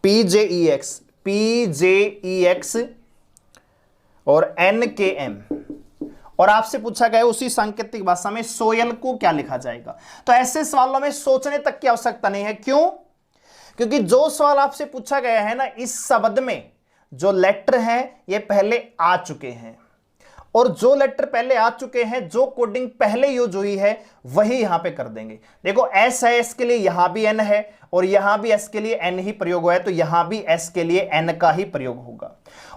PJEX और NKM। और आपसे पूछा गया उसी सांकेतिक भाषा में सोयल को क्या लिखा जाएगा। तो ऐसे सवालों में सोचने तक की आवश्यकता नहीं है। क्यों? क्योंकि जो सवाल आपसे पूछा गया है ना, इस शब्द में जो लेटर हैं ये पहले आ चुके हैं, और जो लेटर पहले आ चुके हैं, जो कोडिंग पहले यूज हुई है, वही यहां पे कर देंगे। देखो एस है, एस के लिए यहां भी एन है, और यहां भी एस के लिए एन ही प्रयोग हुआ है, तो यहां भी एस के लिए एन का ही प्रयोग होगा।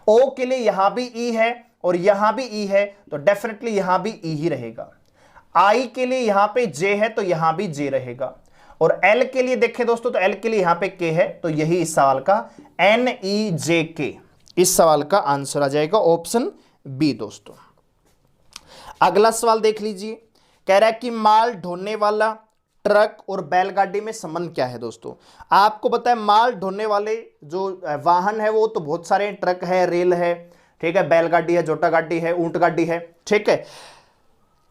ओ के लिए यहां भी ई है, और यहां भी ई है, तो डेफिनेटली यहां भी ई ही रहेगा। आई के लिए यहां पे जे है, तो यहां भी जे रहेगा। और एल के लिए देखें दोस्तों, तो एल के लिए यहां पे के है, तो यही इस सवाल का NEJK इस सवाल का आंसर आ जाएगा ऑप्शन बी दोस्तों। अगला सवाल देख लीजिए। कह रहा है कि माल ढोने वाला ट्रक और बैलगाड़ी में संबंध क्या है दोस्तों। आपको पता है माल ढोने वाले जो वाहन है वो तो बहुत सारे, ट्रक है, रेल है, ठीक है, बैलगाड़ी है, जोटा गाड़ी है, ऊंट गाड़ी है। ठीक है,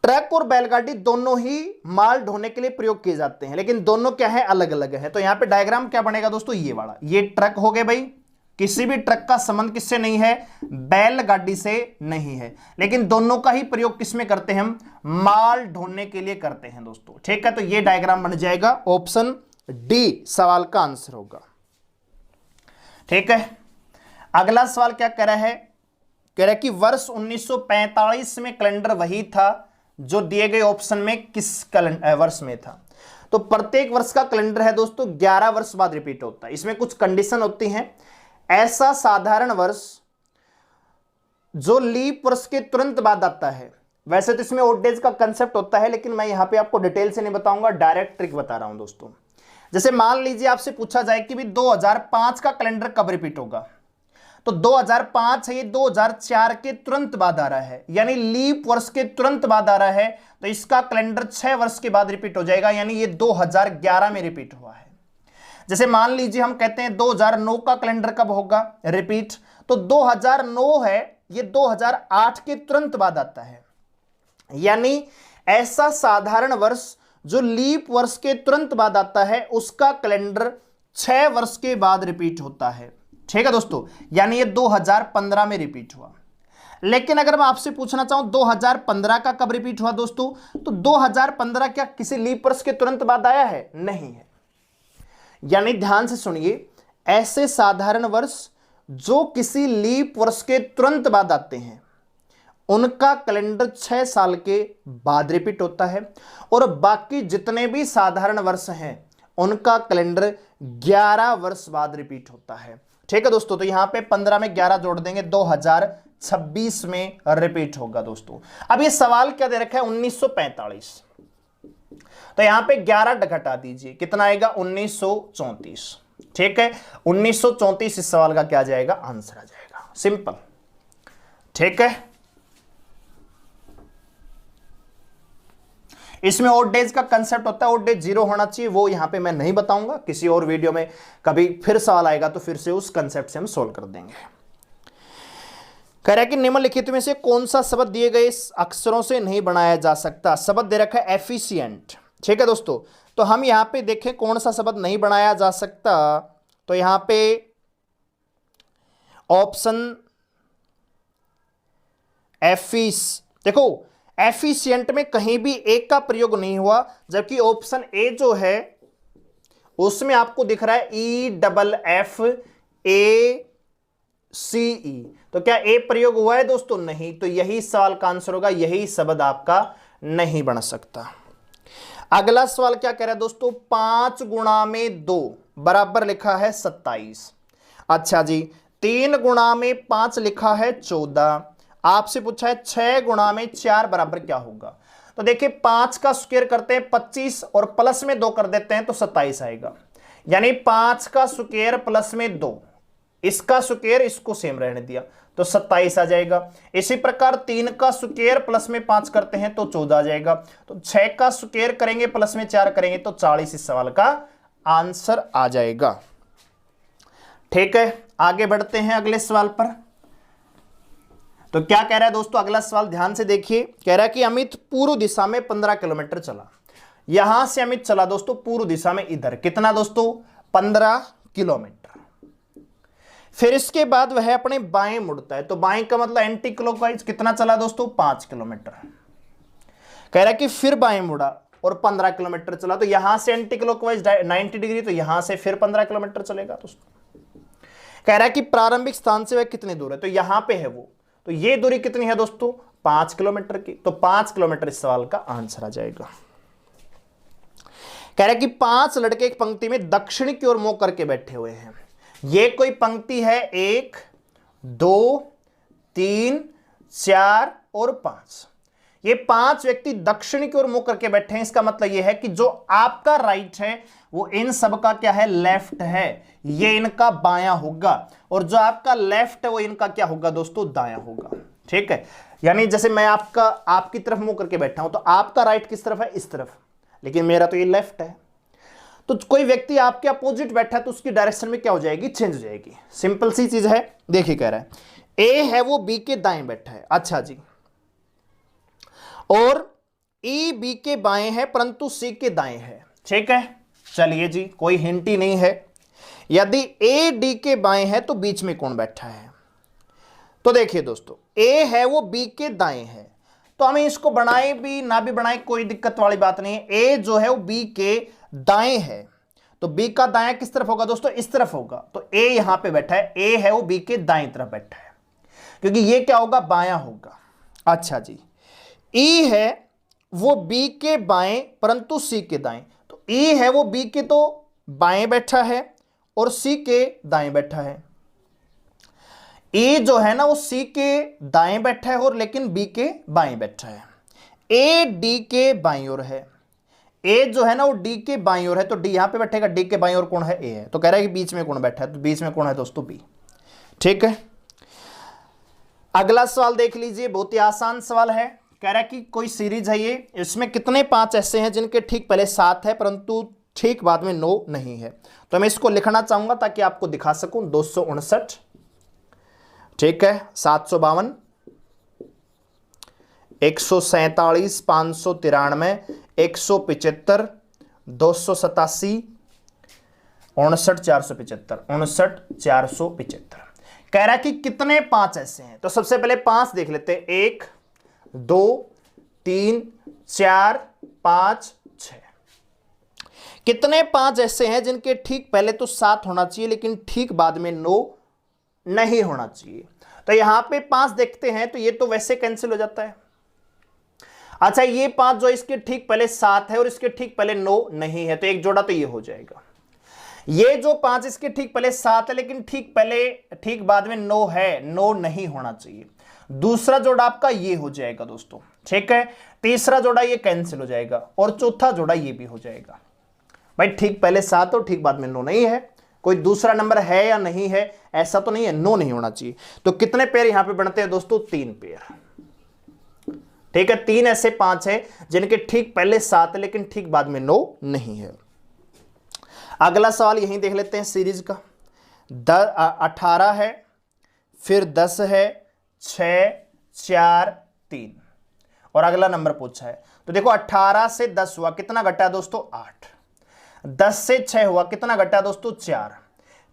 ट्रक और बैलगाड़ी दोनों ही माल ढोने के लिए प्रयोग किए जाते हैं, लेकिन दोनों क्या है, अलग अलग है। तो यहां पे डायग्राम क्या बनेगा दोस्तों, ये वाला। ये ट्रक हो गए भाई, किसी भी ट्रक का संबंध किससे नहीं है, बैलगाड़ी से नहीं है, लेकिन दोनों का ही प्रयोग किसमें करते हैं, हम माल ढोने के लिए करते हैं दोस्तों। ठीक है, तो ये डायग्राम बन जाएगा ऑप्शन डी सवाल का आंसर होगा। ठीक है, अगला सवाल क्या कह रहा है, कह रहा है कि वर्ष 1945 में कैलेंडर वही था जो दिए गए ऑप्शन में किस वर्ष में था। तो प्रत्येक वर्ष का कैलेंडर है दोस्तों 11 वर्ष बाद रिपीट होता है। इसमें कुछ कंडीशन होती हैं। ऐसा साधारण वर्ष जो लीप वर्ष के तुरंत बाद आता है, वैसे तो इसमें ओड डेज का कंसेप्ट होता है, लेकिन मैं यहां पे आपको डिटेल से नहीं बताऊंगा, डायरेक्ट ट्रिक बता रहा हूं दोस्तों। जैसे मान लीजिए आपसे पूछा जाए कि भी 2005 का कैलेंडर कब रिपीट होगा, तो 2005 है, ये 2004 के तुरंत बाद आ रहा है, यानी लीप वर्ष के तुरंत बाद आ रहा है, तो इसका कैलेंडर 6 वर्ष के बाद रिपीट हो जाएगा, यानी ये 2011 में रिपीट हुआ है। जैसे मान लीजिए हम कहते हैं 2009 का कैलेंडर कब होगा रिपीट, तो 2009 है ये 2008 के तुरंत बाद आता है। यानी ऐसा साधारण वर्ष जो लीप वर्ष के तुरंत बाद आता है उसका कैलेंडर 6 वर्ष के बाद रिपीट होता है। ठीक है दोस्तों, यानी ये 2015 में रिपीट हुआ। लेकिन अगर मैं आपसे पूछना चाहूं 2015 का कब रिपीट हुआ दोस्तों, तो 2015 क्या किसी लीप वर्ष के तुरंत बाद आया है? नहीं है। यानी ध्यान से सुनिए, ऐसे साधारण वर्ष जो किसी लीप वर्ष के तुरंत बाद आते हैं उनका कैलेंडर 6 साल के बाद रिपीट होता है, और बाकी जितने भी साधारण वर्ष हैं उनका कैलेंडर 11 वर्ष बाद रिपीट होता है। ठीक है दोस्तों, तो यहां पे 15 में 11 जोड़ देंगे, 2026 में रिपीट होगा दोस्तों। अब ये सवाल क्या दे रखा है 1945, तो यहां पे 11 घटा दीजिए, कितना आएगा 1934। ठीक है, 1934 इस सवाल का क्या आ जाएगा आंसर आ जाएगा, सिंपल। ठीक है, इसमें ऑड डेज का कंसेप्ट होता है, ऑड डेज 0 होना चाहिए, वो यहां पे मैं नहीं बताऊंगा, किसी और वीडियो में कभी फिर सवाल आएगा तो फिर से उस कंसेप्ट से हम सोल्व कर देंगे। कह रहा है कि निम्नलिखित में से कौन सा शब्द दिए गए अक्षरों से नहीं बनाया जा सकता। शब्द दे रखा है एफिशिएंट। ठीक है दोस्तों, तो हम यहां पे देखें कौन सा शब्द नहीं बनाया जा सकता, तो यहां पे ऑप्शन देखो एफिशिएंट में कहीं भी एक का प्रयोग नहीं हुआ, जबकि ऑप्शन ए जो है उसमें आपको दिख रहा है EFFACE, तो क्या ए प्रयोग हुआ है दोस्तों? नहीं, तो यही सवाल का आंसर होगा, यही शब्द आपका नहीं बन सकता। अगला सवाल क्या कह रहा है दोस्तों, 5 गुणा में 2 बराबर लिखा है 27। अच्छा जी, 3 गुणा में 5 लिखा है 14। आपसे पूछा है 6 गुणा में 4 बराबर क्या होगा, तो देखिए 5 का स्क्वायर करते हैं 25 और प्लस में 2 कर देते हैं तो 27 आएगा। यानी 5 का स्क्वायर प्लस में 2, इसका स्क्वायर इसको सेम रहने दिया तो 27 आ जाएगा। इसी प्रकार 3 का स्क्वायर प्लस में 5 करते हैं तो 14 आ जाएगा। तो 6 का स्क्वायर करेंगे प्लस में 4 करेंगे तो 40 इस सवाल का आंसर आ जाएगा। ठीक है, आगे बढ़ते हैं अगले सवाल पर। तो क्या कह रहा है दोस्तों अगला सवाल, ध्यान से देखिए। कह रहा है कि अमित पूर्व दिशा में 15 किलोमीटर चला। यहां से अमित चला दोस्तों पूर्व दिशा में, इधर कितना दोस्तों 15 किलोमीटर। फिर इसके बाद वह अपने बाएं मुड़ता है, तो बाएं का मतलब एंटी क्लॉकवाइज कितना चला दोस्तों 5 किलोमीटर। कह रहा है कि फिर बाएं मुड़ा और 15 किलोमीटर चला, तो यहां से एंटी क्लॉकवाइज 90 डिग्री, तो यहां से फिर 15 किलोमीटर चलेगा दोस्तों। कह रहा है कि प्रारंभिक स्थान से वह कितनी दूर है, तो यहां पे है वो, तो ये दूरी कितनी है दोस्तों 5 किलोमीटर की, तो 5 किलोमीटर इस सवाल का आंसर आ जाएगा। कह रहा है कि 5 लड़के एक पंक्ति में दक्षिण की ओर मुंह करके बैठे हुए हैं। ये कोई पंक्ति है 1 2 3 4 और 5। ये 5 व्यक्ति दक्षिण की ओर मुंह करके बैठे हैं, इसका मतलब यह है कि जो आपका राइट है वो इन सब का क्या है लेफ्ट है, ये इनका बायां होगा, और जो आपका लेफ्ट है वो इनका क्या होगा दोस्तों दायां होगा। ठीक है, यानी जैसे मैं आपकी तरफ मुंह करके बैठा हूं तो आपका राइट किस तरफ है इस तरफ, लेकिन मेरा तो ये लेफ्ट है। तो कोई व्यक्ति आपके अपोजिट बैठा है तो उसकी डायरेक्शन में क्या हो जाएगी चेंज हो जाएगी। सिंपल सी चीज है, देखिए कह रहा है ए है वो बी के दाएं बैठा है। अच्छा जी, और ई बी के बाएं है परंतु सी के दाएं है। ठीक है, चलिए जी कोई हिंट ही नहीं है। यदि ए डी के बाएं है तो बीच में कौन बैठा है, तो देखिए दोस्तों ए है वो बी के दाएं है, तो हमें इसको बनाए भी ना भी बनाए कोई दिक्कत वाली बात नहीं है। ए जो है वो बी के दाएं है, तो बी का दाएं किस तरफ होगा दोस्तों इस तरफ होगा, तो ए यहां पे बैठा है, ए है वो बी के दाएं तरफ बैठा है, क्योंकि ये क्या होगा बायां होगा। अच्छा जी, ई है वो बी के बाएं परंतु सी के दाएं, तो ई है वो बी के तो बाएं बैठा है और सी के दाएं बैठा है। ए जो है ना वो सी के दाएं बैठा है और लेकिन बी के बाएं बैठा है। ए डी के बाईं ओर है, ए जो है ना वो डी के बाईं ओर है, तो डी यहां पे बैठेगा, डी के बाईं ओर कौन है ए है, तो कह रहा है कि बीच में कौन बैठा है, तो बीच में कौन है दोस्तों बी। ठीक है, अगला सवाल देख लीजिए, बहुत ही आसान सवाल है। कह रहा है कि कोई सीरीज है ये, इसमें कितने 5 ऐसे हैं जिनके ठीक पहले 7 है परंतु ठीक बाद में 9 नहीं है। तो मैं इसको लिखना चाहूंगा ताकि आपको दिखा सकूं। 259, ठीक है, 752, 147, 593, 175, 287, 59,475, 59,475। कह रहा है कि कितने 5 ऐसे हैं। तो सबसे पहले 5 देख लेते हैं। 1 2 3 4 5 6। कितने 5 ऐसे हैं जिनके ठीक पहले तो 7 होना चाहिए लेकिन ठीक बाद में 9 नहीं होना चाहिए। तो यहां पे 5 देखते हैं तो ये तो वैसे कैंसिल हो जाता है। अच्छा, ये 5 जो इसके ठीक पहले 7 है और इसके ठीक पहले 9 नहीं है, तो एक जोड़ा तो ये हो जाएगा। ये जो 5 इसके ठीक पहले 7 है लेकिन ठीक पहले ठीक बाद में 9 है, 9 नहीं होना चाहिए। दूसरा जोड़ा आपका ये हो जाएगा दोस्तों, ठीक है। तीसरा जोड़ा ये कैंसिल हो जाएगा और चौथा जोड़ा ये भी हो जाएगा। भाई ठीक पहले 7 और ठीक बाद में 9 नहीं है, कोई दूसरा नंबर है या नहीं है ऐसा तो नहीं है, 9 नहीं होना चाहिए। तो कितने पेयर यहां पे बनते हैं दोस्तों? 3 पेयर, ठीक है। 3 ऐसे 5 है जिनके ठीक पहले 7 है लेकिन ठीक बाद में 9 नहीं है। अगला सवाल यहीं देख लेते हैं सीरीज का। 18 है, फिर 10 है, 6 4 3 और अगला नंबर पूछा है। तो देखो 18 से 10 हुआ, कितना घटा है दोस्तों? 8। 10 से 6 हुआ, कितना घटा दोस्तों? 4।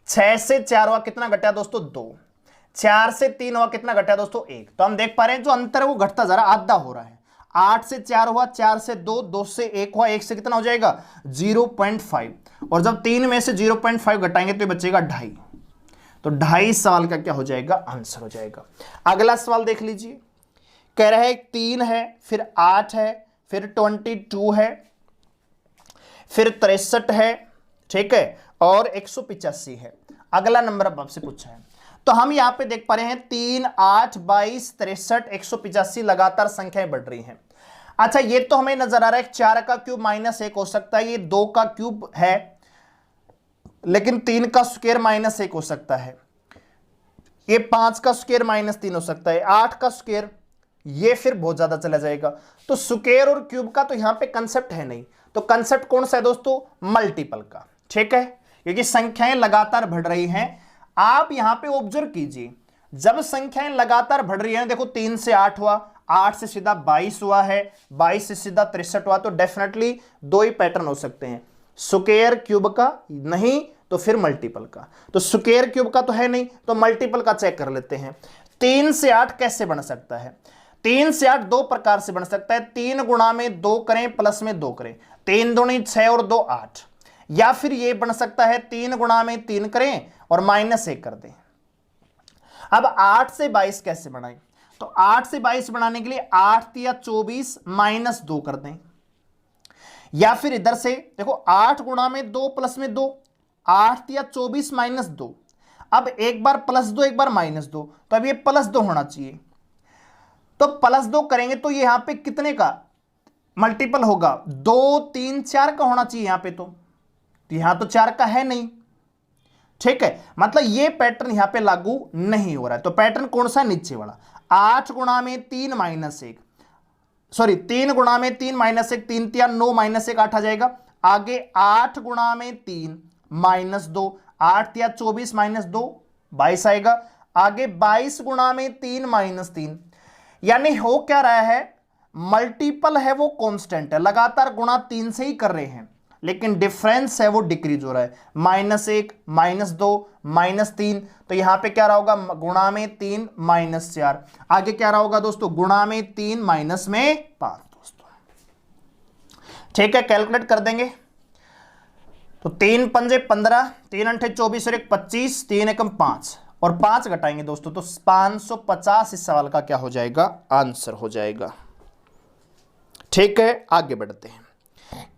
6 से 4 हुआ, कितना घटा दोस्तों? 2। 4 से 3 हुआ, कितना घटा दोस्तों? 1। तो हम देख पा रहे हैं जो अंतर है वो घटता जा रहा, आधा हो रहा है। 8 से 4 हुआ, 4 से 2, 2 से 1 हुआ, 1 से कितना हो जाएगा? 0.5। और जब 3 में से 0.5 घटाएंगे तो ये बचेगा 2.5। तो 2.5 सवाल का क्या हो जाएगा? आंसर हो जाएगा। अगला सवाल देख लीजिए। कह रहा है 3 है, फिर 8 है, फिर 22 है, फिर 63 है, ठीक है, और 185 है। अगला नंबर अब आपसे पूछा है। तो हम यहां पे देख पा रहे हैं 3 8 22 63 185 लगातार संख्याएं बढ़ रही हैं। अच्छा, ये तो हमें नजर आ रहा है 4 का क्यूब -1 हो सकता है, ये 2 का क्यूब है, लेकिन 3 का स्क्वायर -1 हो सकता है, ये 5 का स्क्वायर -3 हो सकता है, 8 का स्क्वायर, ये फिर बहुत ज्यादा चला जाएगा। तो स्क्वायर और क्यूब का तो यहां पे कंसेप्ट है नहीं। तो कंसेप्ट कौन सा है दोस्तों? मल्टीपल का, ठीक है, क्योंकि संख्याएं लगातार बढ़ रही हैं। आप यहां पे ऑब्जर्व कीजिए, जब संख्याएं लगातार बढ़ रही हैं, देखो 3 से 8 हुआ, 8 से सीधा 22 हुआ है, 22 से सीधा 63 हुआ, तो डेफिनेटली 2 ही पैटर्न हो सकते हैं, स्क्वायर क्यूब का नहीं तो फिर मल्टीपल का। तो स्क्वायर क्यूब का तो है नहीं, तो मल्टीपल का चेक कर लेते हैं। 3 से 8 कैसे बन सकता है? 3 से 8 दो प्रकार से बन सकता है। 3 गुणा में 2 करें, प्लस में 2 करें, 3 दूनी 6 और 2 8। या फिर यह बन सकता है 3 गुणा में 3 करें और -1 कर दें। अब 8 से 22 कैसे बनाएं? तो 8 से 22 बनाने के लिए 8 या 24 -2 कर दें। या फिर इधर से देखो 8 गुणा में 2 प्लस में 2, 8 या 24 -2। अब एक बार +2 एक बार -2, तो अब ये +2 होना चाहिए। तो +2 करेंगे तो ये यहां पे कितने का मल्टीपल होगा? 2 3 4 का होना चाहिए यहां पे। तो यहां तो 4 का है नहीं, ठीक है, मतलब ये पैटर्न यहां पे लागू नहीं हो रहा है। तो पैटर्न कौन सा? नीचे वाला। 8 गुणा में 3 -1, सॉरी 3 गुणा में 3 -1, 3 3 9 -1 8 आ जाएगा। आगे 8 गुणा में 3 -2, 8 या 24 -2 22 आएगा। आगे 22 गुणा में 3 -3, यानी हो क्या रहा है? मल्टीपल है वो कांस्टेंट है, लगातार गुणा 3 से ही कर रहे हैं, लेकिन डिफरेंस है वो डिक्रीज हो रहा है, -1 -2 -3। तो यहां पे क्या रहा होगा? गुणा में 3 -4। आगे क्या रहा होगा दोस्तों? गुणा में 3 माइनस में 5 दोस्तों, ठीक है, कैलकुलेट कर देंगे। तो 3 पंजे 15, 3 अंठे 24 और 1 25, 3 एकम 5 और 5 घटाएंगे दोस्तों तो 550 इस सवाल का क्या हो जाएगा? आंसर हो जाएगा, ठीक है। आगे बढ़ते हैं।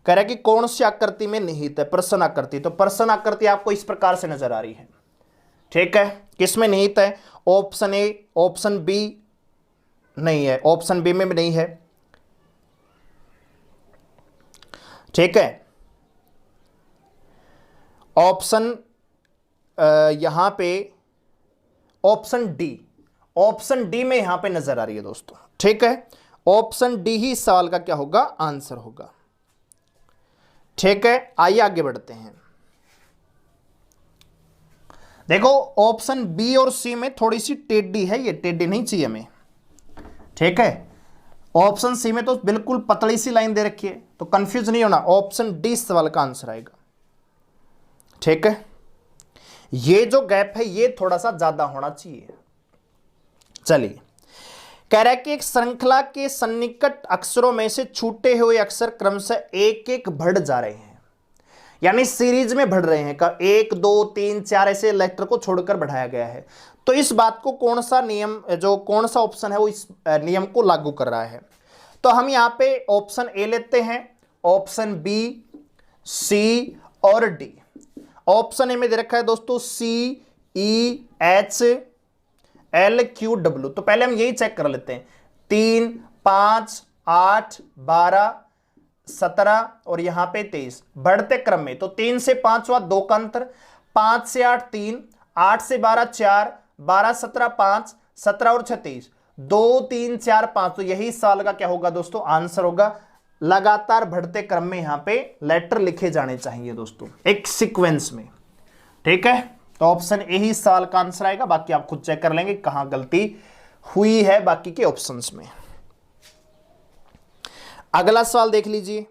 कह रहा है कि कौन सी आकृति में निहित है? प्रश्न आकृति। तो प्रश्न आकृति आपको इस प्रकार से नजर आ रही है, ठीक है। किसमें निहित है? ऑप्शन ए, ऑप्शन बी नहीं है, ऑप्शन बी में भी नहीं है, ठीक है। ऑप्शन यहां पे ऑप्शन डी में यहां पे नजर आ रही है दोस्तों, ठीक है। ऑप्शन डी ही इस सवाल का क्या होगा? आंसर होगा, ठीक है, आइए आगे बढ़ते हैं। देखो ऑप्शन बी और सी में थोड़ी सी टेढ़ी है, ये टेढ़ी नहीं चाहिए हमें। ठीक है, ऑप्शन सी में तो बिल्कुल पतली सी लाइन दे रखी है, तो कंफ्यूज नहीं होना, ऑप्शन डी सवाल का आंसर आएगा। ठीक है, ये जो गैप है ये थोड़ा सा ज्यादा होना चाहिए। चलिए, कह रहा है कि एक श्रृंखला के सन्निकट अक्षरों में से छूटे हुए अक्षर क्रमशः एक एक बढ़ जा रहे हैं, यानी सीरीज में बढ़ रहे हैं का 1 2 3 4 ऐसे लेटर को छोड़कर बढ़ाया गया है। तो इस बात को कौन सा नियम, जो कौन सा ऑप्शन है वो इस नियम को लागू कर रहा है? तो हम यहां पे ऑप्शन ए लेते हैं, ऑप्शन बी, सी और डी। ऑप्शन ए में दे रखा है दोस्तों CEHLQW। तो पहले हम यही चेक कर लेते हैं, 3 5 8 12 17 और यहां पे 23 बढ़ते क्रम में। तो 3 से 5 हुआ 2 का अंतर, 5 से 8 3, 8 से 12 4, 12 17 5, 17 और 36 2 3 4 5। तो यही साल का क्या होगा दोस्तों? आंसर होगा। लगातार बढ़ते क्रम में यहां पे लेटर लिखे जाने चाहिए दोस्तों, एक सीक्वेंस में। ठीक है, तो ऑप्शन ए ही साल का आंसर आएगा। बाकी आप खुद चेक कर लेंगे कहां गलती हुई है बाकी के ऑप्शंस में। अगला सवाल देख लीजिए,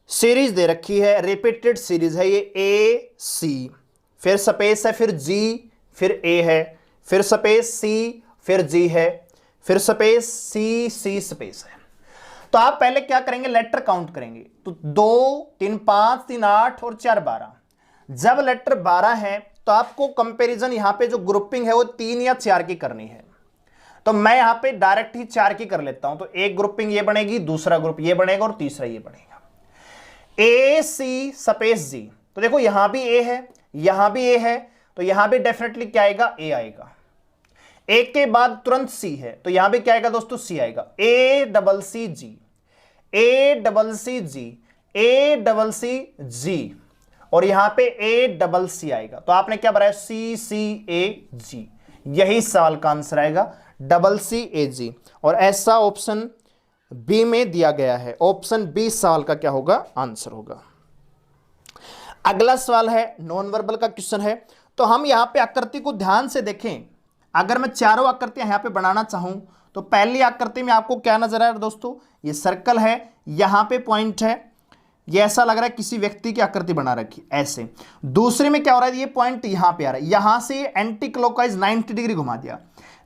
सीरीज दे रखी है, रिपीटेड सीरीज है ये, ए सी, फिर स्पेस है, फिर जी, फिर ए है, फिर स्पेस सी, फिर जी है, फिर स्पेस सी, सी स्पेस है। तो आप पहले क्या करेंगे? लेटर काउंट करेंगे। तो 2 3 5 3 8 और 4 12। जब लेटर 12 है तो आपको कंपैरिजन यहां पे जो ग्रुपिंग है वो 3 या 4 की करनी है। तो मैं यहां पे डायरेक्ट ही 4 की कर लेता हूं। तो एक ग्रुपिंग ये बनेगी, दूसरा ग्रुप ये बनेगा और तीसरा ये बनेगा। ए सी स्पेस जी। तो देखो यहां भी ए है, यहां भी ए है, तो यहां भी डेफिनेटली क्या आएगा? ए आएगा। एक के बाद तुरंत सी है, तो यहां भी क्या आएगा दोस्तों? सी आएगा। A double C G, A double C G, A double C G, और यहां पे ए डबल सी आएगा। तो आपने क्या बनाया? सी सी ए जी। यही सवाल का आंसर आएगा, डबल सी ए जी। और ऐसा ऑप्शन बी में दिया गया है। ऑप्शन बी सवाल का क्या होगा? आंसर होगा। अगला सवाल है, नॉन वर्बल का क्वेश्चन है। तो हम यहां पे आकृति को ध्यान से देखें। अगर मैं चारों आकृतियां यहां पे बनाना चाहूं तो पहली आकृति में आपको क्या नजर आ रहा है दोस्तों? ये सर्कल है, यहां पे पॉइंट है, ये ऐसा लग रहा है किसी व्यक्ति की आकृति बना रखी ऐसे। दूसरे में क्या हो रहा है? ये पॉइंट यहां पे आ रहा है, यहां से एंटी क्लॉकवाइज 90 डिग्री घुमा दिया।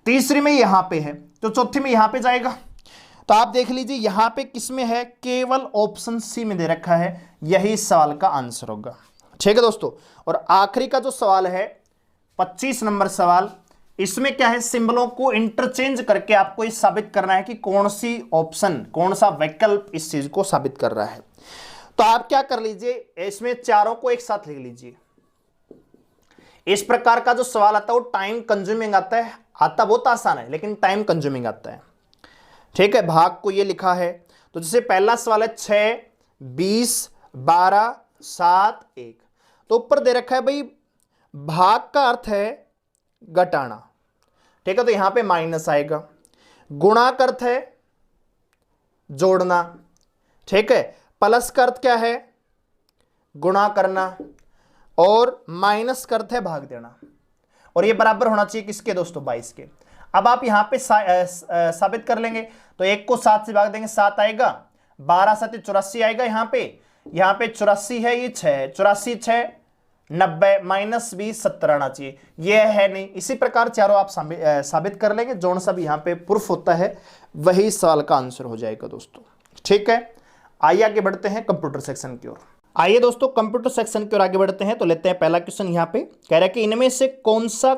तीसरे में यहां पे है, तो चौथे में यहां पे जाएगा। तो आप देख लीजिए यहां पे किस में है? केवल ऑप्शन सी में दे रखा है। यही सवाल का आंसर होगा। ठीक है दोस्तों, और आखिरी का जो सवाल है 25 नंबर सवाल, इसमें क्या है? सिंबलों को इंटरचेंज करके आपको ये साबित करना है कि कौन सी ऑप्शन, कौन सा विकल्प इस चीज को साबित कर रहा है। तो आप क्या कर लीजिए, इसमें चारों को एक साथ लिख लीजिए। इस प्रकार का जो सवाल आता है वो टाइम कंज्यूमिंग आता है, आता बहुत आसान है लेकिन टाइम कंज्यूमिंग आता है। ठीक है, भाग को ये लिखा है। तो जैसे पहला सवाल है 6 20 12 7 1। तो ऊपर दे रखा है भाई भाग का अर्थ है घटाना। ठीक है, तो यहां पे माइनस आएगा। गुणा का अर्थ है जोड़ना। ठीक है, प्लस का अर्थ क्या है? गुणा करना, और माइनस का अर्थ है भाग देना। और ये बराबर होना चाहिए किसके दोस्तों? 22 के। अब आप यहां पे साबित कर लेंगे। तो 1 को 7 से भाग देंगे, 7 आएगा, 12 7 84 आएगा। यहां पे 84 है, ये 6 है, 84 6 90 माइनस 20 70 आना चाहिए, ये है नहीं। इसी प्रकार चारों आप साबित कर लेंगे। जो सा भी यहां पे प्रूफ होता है वही सवाल का आंसर हो जाएगा दोस्तों। ठीक है, आइए आगे बढ़ते हैं कंप्यूटर सेक्शन की ओर। आइए दोस्तों कंप्यूटर सेक्शन की ओर आगे बढ़ते हैं। तो लेते हैं पहला क्वेश्चन। यहां पे कह रहा है कि इनमें से कौन सा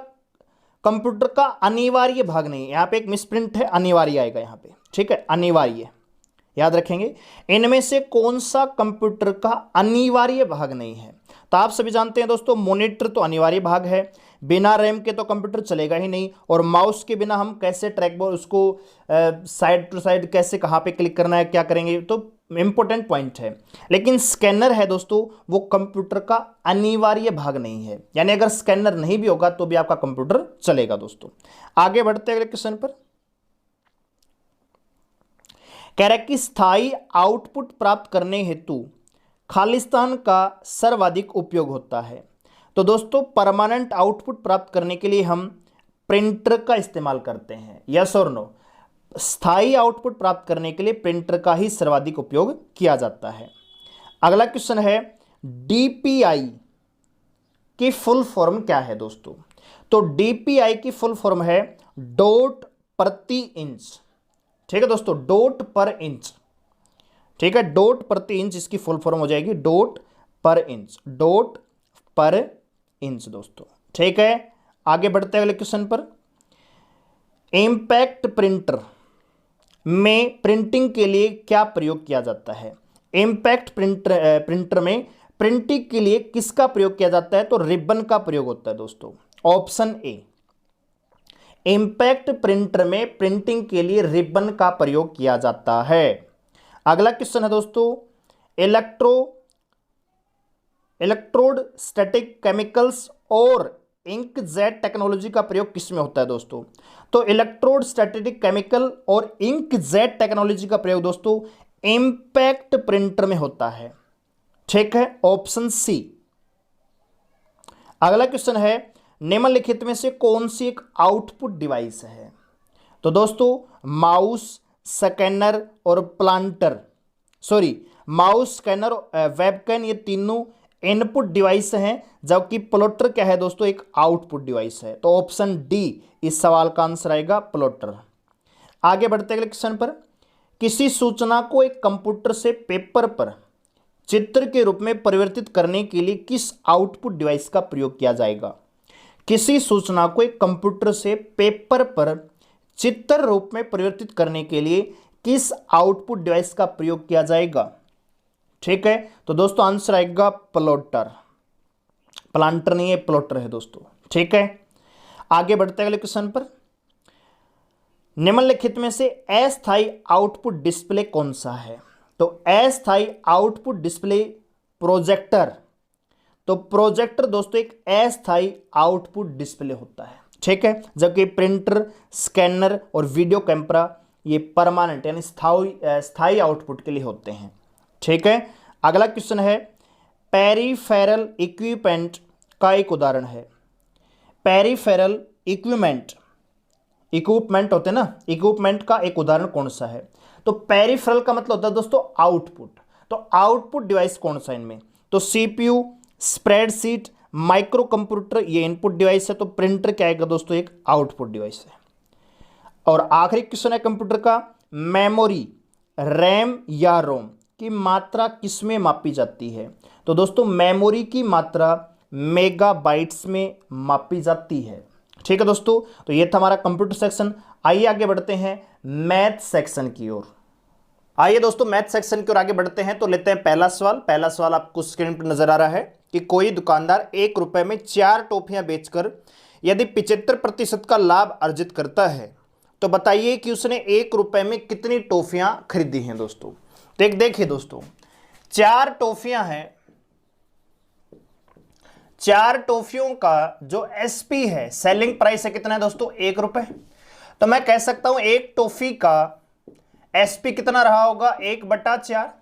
कंप्यूटर का अनिवार्य भाग नहीं है? यहां पे एक मिसप्रिंट है, अनिवार्य आएगा यहां पे। ठीक है, अनिवार्य याद रखेंगे। इनमें से कौन सा कंप्यूटर का अनिवार्य भाग नहीं है? तो आप सभी जानते हैं दोस्तों, मॉनिटर तो अनिवार्य भाग है, बिना रैम के तो कंप्यूटर चलेगा ही नहीं। और माउस के बिना हम कैसे ट्रैक बॉल उसको साइड टू साइड कैसे, कहाँ पे क्लिक करना है, क्या करेंगे, तो इंपॉर्टेंट पॉइंट है। लेकिन स्कैनर है दोस्तों, वो कंप्यूटर का अनिवार्य भाग नहीं है। यानी अगर स्कैनर नहीं भी होगा तो भी आपका कंप्यूटर चलेगा दोस्तों। आगे बढ़ते हैं अगले क्वेश्चन पर। कह रहा है कि स्थायी आउटपुट प्राप्त करने हेतु खालिस्तान का सर्वाधिक उपयोग होता है? तो दोस्तों परमानेंट आउटपुट प्राप्त करने के लिए हम प्रिंटर का इस्तेमाल करते हैं, यस और नो? स्थायी आउटपुट प्राप्त करने के लिए प्रिंटर का ही सर्वाधिक उपयोग किया जाता है। अगला क्वेश्चन है, डीपीआई की फुल फॉर्म क्या है दोस्तों? तो डीपीआई की फुल फॉर्म है डॉट प्रति इंच। ठीक है दोस्तों, डॉट पर इंच। ठीक है, डॉट प्रति इंच इसकी फुल फॉर्म हो जाएगी, डॉट पर इंच, डॉट पर इंच दोस्तों। ठीक है, आगे बढ़ते हैं अगले क्वेश्चन पर। इंपैक्ट प्रिंटर में प्रिंटिंग के लिए क्या प्रयोग किया जाता है? इंपैक्ट प्रिंटर में प्रिंटिंग के लिए किसका प्रयोग किया जाता है? तो रिबन का प्रयोग होता है दोस्तों, ऑप्शन ए। इंपैक्ट प्रिंटर में प्रिंटिंग के लिए रिबन का प्रयोग किया जाता है। अगला क्वेश्चन है दोस्तों, इलेक्ट्रोड स्टैटिक केमिकल्स और इंकजेट टेक्नोलॉजी का प्रयोग किसमें होता है दोस्तों? तो इलेक्ट्रोड स्टैटिक केमिकल और इंकजेट टेक्नोलॉजी का प्रयोग दोस्तों इंपैक्ट प्रिंटर में होता है। ठीक है, ऑप्शन सी। अगला क्वेश्चन है, निम्नलिखित में से कौन सी एक आउटपुट डिवाइस है? तो दोस्तों माउस, स्कैनर और प्लांटर, माउस, स्कैनर, वेबकैम, ये तीनों इनपुट डिवाइस हैं, जबकि प्लॉटर क्या है दोस्तों? एक आउटपुट डिवाइस है। तो ऑप्शन डी इस सवाल का आंसर आएगा, प्लॉटर। आगे बढ़ते अगले क्वेश्चन पर। किसी सूचना को एक कंप्यूटर से पेपर पर चित्र के रूप में परिवर्तित करने के लिए किस आउटपुट डिवाइस का प्रयोग किया जाएगा? किसी सूचना को एक कंप्यूटर से पेपर पर चित्र रूप में परिवर्तित करने के लिए किस आउटपुट डिवाइस का प्रयोग किया जाएगा? ठीक है, तो दोस्तों आंसर आएगा प्लॉटर। प्लांटर नहीं है, प्लॉटर है दोस्तों। ठीक है, आगे बढ़ते हैं अगले क्वेश्चन पर। निम्नलिखित में से अस्थायी आउटपुट डिस्प्ले कौन सा है? तो अस्थायी आउटपुट डिस्प्ले प्रोजेक्टर। तो प्रोजेक्टर दोस्तों एक अस्थायी आउटपुट डिस्प्ले होता है। ठीक है, जबकि प्रिंटर, स्कैनर और वीडियो कैमरा ये परमानेंट यानी स्थायी आउटपुट के लिए होते हैं। ठीक है, अगला क्वेश्चन है, पेरिफेरल इक्विपमेंट का एक उदाहरण है। पेरिफेरल इक्विपमेंट होते हैं ना, इक्विपमेंट का एक उदाहरण कौन सा है? तो पेरिफेरल का मतलब होता है दोस्तों आउटपुट। तो आउटपुट डिवाइस कौन सा इनमें? तो सीपीयू, स्प्रेडशीट, माइक्रो कंप्यूटर ये इनपुट डिवाइस है। तो प्रिंटर क्या आएगा दोस्तों? एक आउटपुट डिवाइस है। और आखिरी क्वेश्चन है कंप्यूटर का, मेमोरी, रैम या रोम की मात्रा किसमें मापी जाती है? तो दोस्तों मेमोरी की मात्रा मेगाबाइट्स में मापी जाती है। ठीक है दोस्तों, तो ये था हमारा कंप्यूटर सेक्शन। आइए आगे बढ़ते हैं मैथ सेक्शन की ओर। आइए दोस्तों मैथ सेक्शन की ओर आगे बढ़ते हैं। तो लेते हैं पहला सवाल। पहला सवाल आपको स्क्रीन पर नजर आ रहा है कि कोई दुकानदार 1 रुपए में 4 टॉफियां बेचकर यदि 75% का लाभ अर्जित करता है तो बताइए कि उसने 1 रुपए में कितनी टॉफियां खरीदी हैं दोस्तों। देखिए दोस्तों, 4 टॉफियां हैं, 4 टॉफियों का जो एसपी है, सेलिंग प्राइस है, कितना है दोस्तों? 1 रुपए। तो मैं कह सकता हूं एक टॉफी का एसपी कितना रहा होगा? 1/4।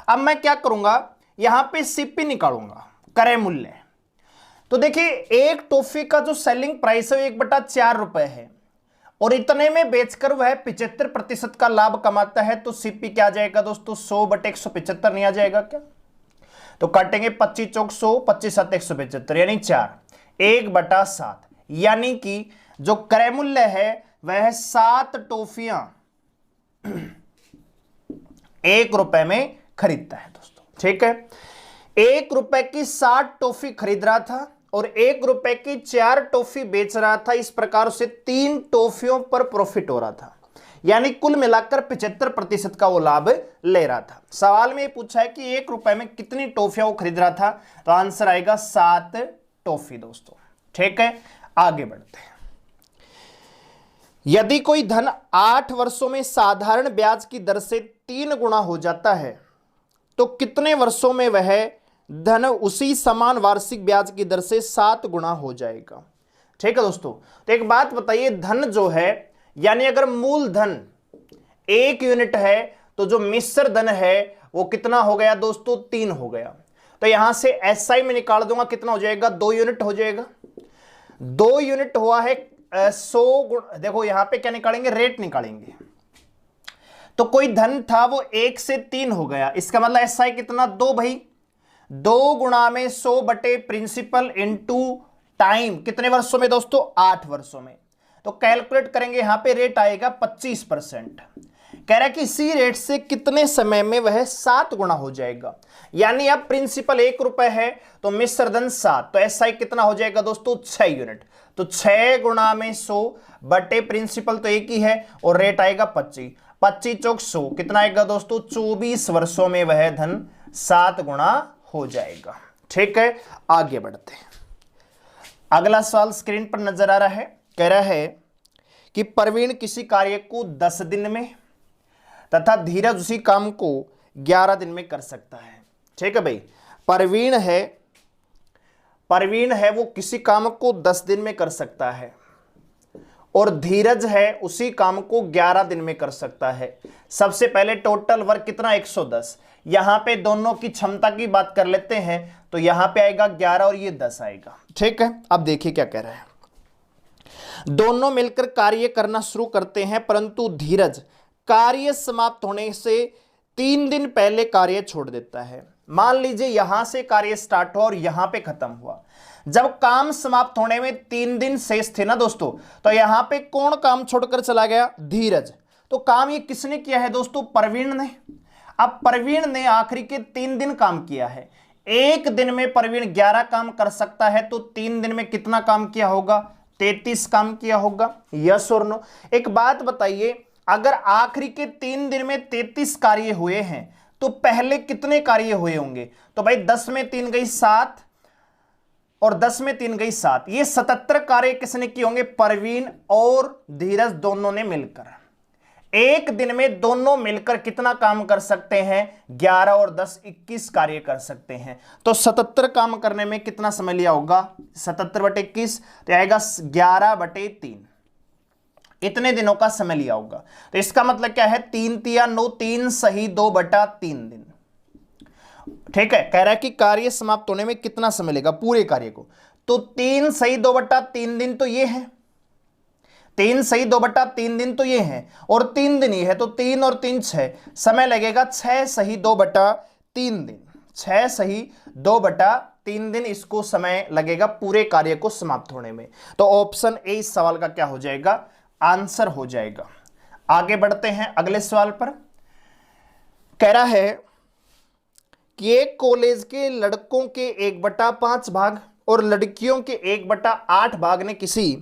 अब मैं क्या करूंगा, यहां पे सीपी निकालूंगा, क्रय मूल्य। तो देखिए एक टॉफी का जो सेलिंग प्राइस है 1/4 रुपए है और इतने में बेचकर वह 75% का लाभ कमाता है। तो सीपी क्या आ जाएगा दोस्तों? 100/175 नहीं आ जाएगा क्या? तो काटेंगे 25 चौक 100, 25 7 175 यानी 4, 1/7, यानी कि जो क्रय मूल्य है वह 7 टॉफियां 1 रुपए में खरीदता है दोस्तों। ठीक है, 1 रुपए की 60 टॉफी खरीद रहा था और 1 रुपए की 4 टॉफी बेच रहा था। इस प्रकार से 3 टॉफियों पर प्रॉफिट हो रहा था, यानी कुल मिलाकर 75% का वो लाभ ले रहा था। सवाल में ये पूछा है कि 1 रुपए में कितनी टॉफियां वो खरीद रहा था, तो आंसर आएगा 7 टॉफी दोस्तों। ठीक है, आगे बढ़ते हैं। यदि कोई धन 8 वर्षों में साधारण ब्याज की दर से 3 गुना हो जाता है तो कितने वर्षों में वह धन उसी समान वार्षिक ब्याज की दर से 7 गुना हो जाएगा? ठीक है दोस्तों, तो एक बात बताइए, धन जो है यानी अगर मूलधन 1 यूनिट है तो जो मिश्र धन है वो कितना हो गया दोस्तों, 3 हो गया। तो यहां से एसआई में निकाल दूंगा, कितना हो जाएगा, 2 यूनिट हो जाएगा। 2 यूनिट हुआ है 100 देखो यहां पे क्या निकालेंगे, रेट निकालेंगे। तो कोई धन था वो 1 से 3 हो गया, इसका मतलब एसआई कितना, 2 भाई। 2 गुणा में 100 बटे प्रिंसिपल इंटू टाइम, कितने वर्षों में दोस्तों, 8 वर्षों में। तो कैलकुलेट करेंगे, यहां पे रेट आएगा 25%। कह रहा है कि इसी रेट से कितने समय में वह 7 गुना हो जाएगा। यानी अब प्रिंसिपल 1 रुपए है तो मिश्र धन 7, तो एसआई कितना हो जाएगा दोस्तों, 6 यूनिट। तो 6 गुणा में 100 बटे प्रिंसिपल तो एक ही है और रेट आएगा 25। 25 चौक 100, कितना आएगा दोस्तों, 24 वर्षों में वह धन 7 गुना हो जाएगा। ठीक है, आगे बढ़ते हैं। अगला सवाल स्क्रीन पर नजर आ रहा है। कह रहा है कि प्रवीण किसी कार्य को 10 दिन में तथा धीरज उसी काम को 11 दिन में कर सकता है। ठीक है भाई, प्रवीण है वो किसी काम को 10 दिन में कर सकता है और धीरज है उसी काम को 11 दिन में कर सकता है। सबसे पहले टोटल वर्क कितना, 110। यहां पे दोनों की क्षमता की बात कर लेते हैं, तो यहां पे आएगा 11 और ये 10 आएगा। ठीक है, अब देखिए क्या कह रहा है। दोनों मिलकर कार्य करना शुरू करते हैं, परंतु धीरज कार्य समाप्त होने से 3 दिन पहले कार्य छोड़ देता है। मान लीजिए यहां से कार्य स्टार्ट हुआ और यहां पे खत्म हुआ। जब काम समाप्त होने में 3 दिन शेष थे ना दोस्तों, तो यहां पे कौन काम छोड़कर चला गया, धीरज। तो काम ये किसने किया है दोस्तों, प्रवीण ने। अब प्रवीण ने आखिरी के 3 दिन काम किया है। एक दिन में प्रवीण 11 काम कर सकता है, तो 3 दिन में कितना काम किया होगा, 33 काम किया होगा। यस और नो। एक बात बताइए, अगर आखिरी के 3 दिन में 33 कार्य हुए हैं तो पहले कितने कार्य हुए होंगे, तो भाई 10 में 3 गई 7 और 10 में 3 गई 7, ये 77 कार्य किसने किए होंगे, प्रवीण और धीरज दोनों ने मिलकर। एक दिन में दोनों मिलकर कितना काम कर सकते हैं, 11 और 10 21 कार्य कर सकते हैं। तो 77 काम करने में कितना समय लिया होगा, 77 बटे 21, तो आएगा 11 बटे 3, इतने दिनों का समय लिया होगा। तो इसका मतलब क्या है, 3 तिया 9, 3 सही 2 बटा 3 दिन। ठीक है, कह रहा है कि कार्य समाप्त होने में कितना समय लेगा पूरे कार्य को, तो 3 सही 2 बटा 3 दिन तो ये है, 3 सही 2 बटा 3 दिन तो ये है, और 3 दिन ये है, तो 3 और 3 6, समय लगेगा 6 सही 2 बटा 3 दिन। 6 सही 2 बटा 3 दिन इसको समय लगेगा पूरे कार्य को समाप्त होने में। तो ऑप्शन ए इस सवाल का क्या हो जाएगा, आंसर हो जाएगा। आगे बढ़ते हैं अगले सवाल पर। कह रहा है कि एक कॉलेज के लड़कों के 1/5 भाग और लड़कियों के 1/8 भाग ने किसी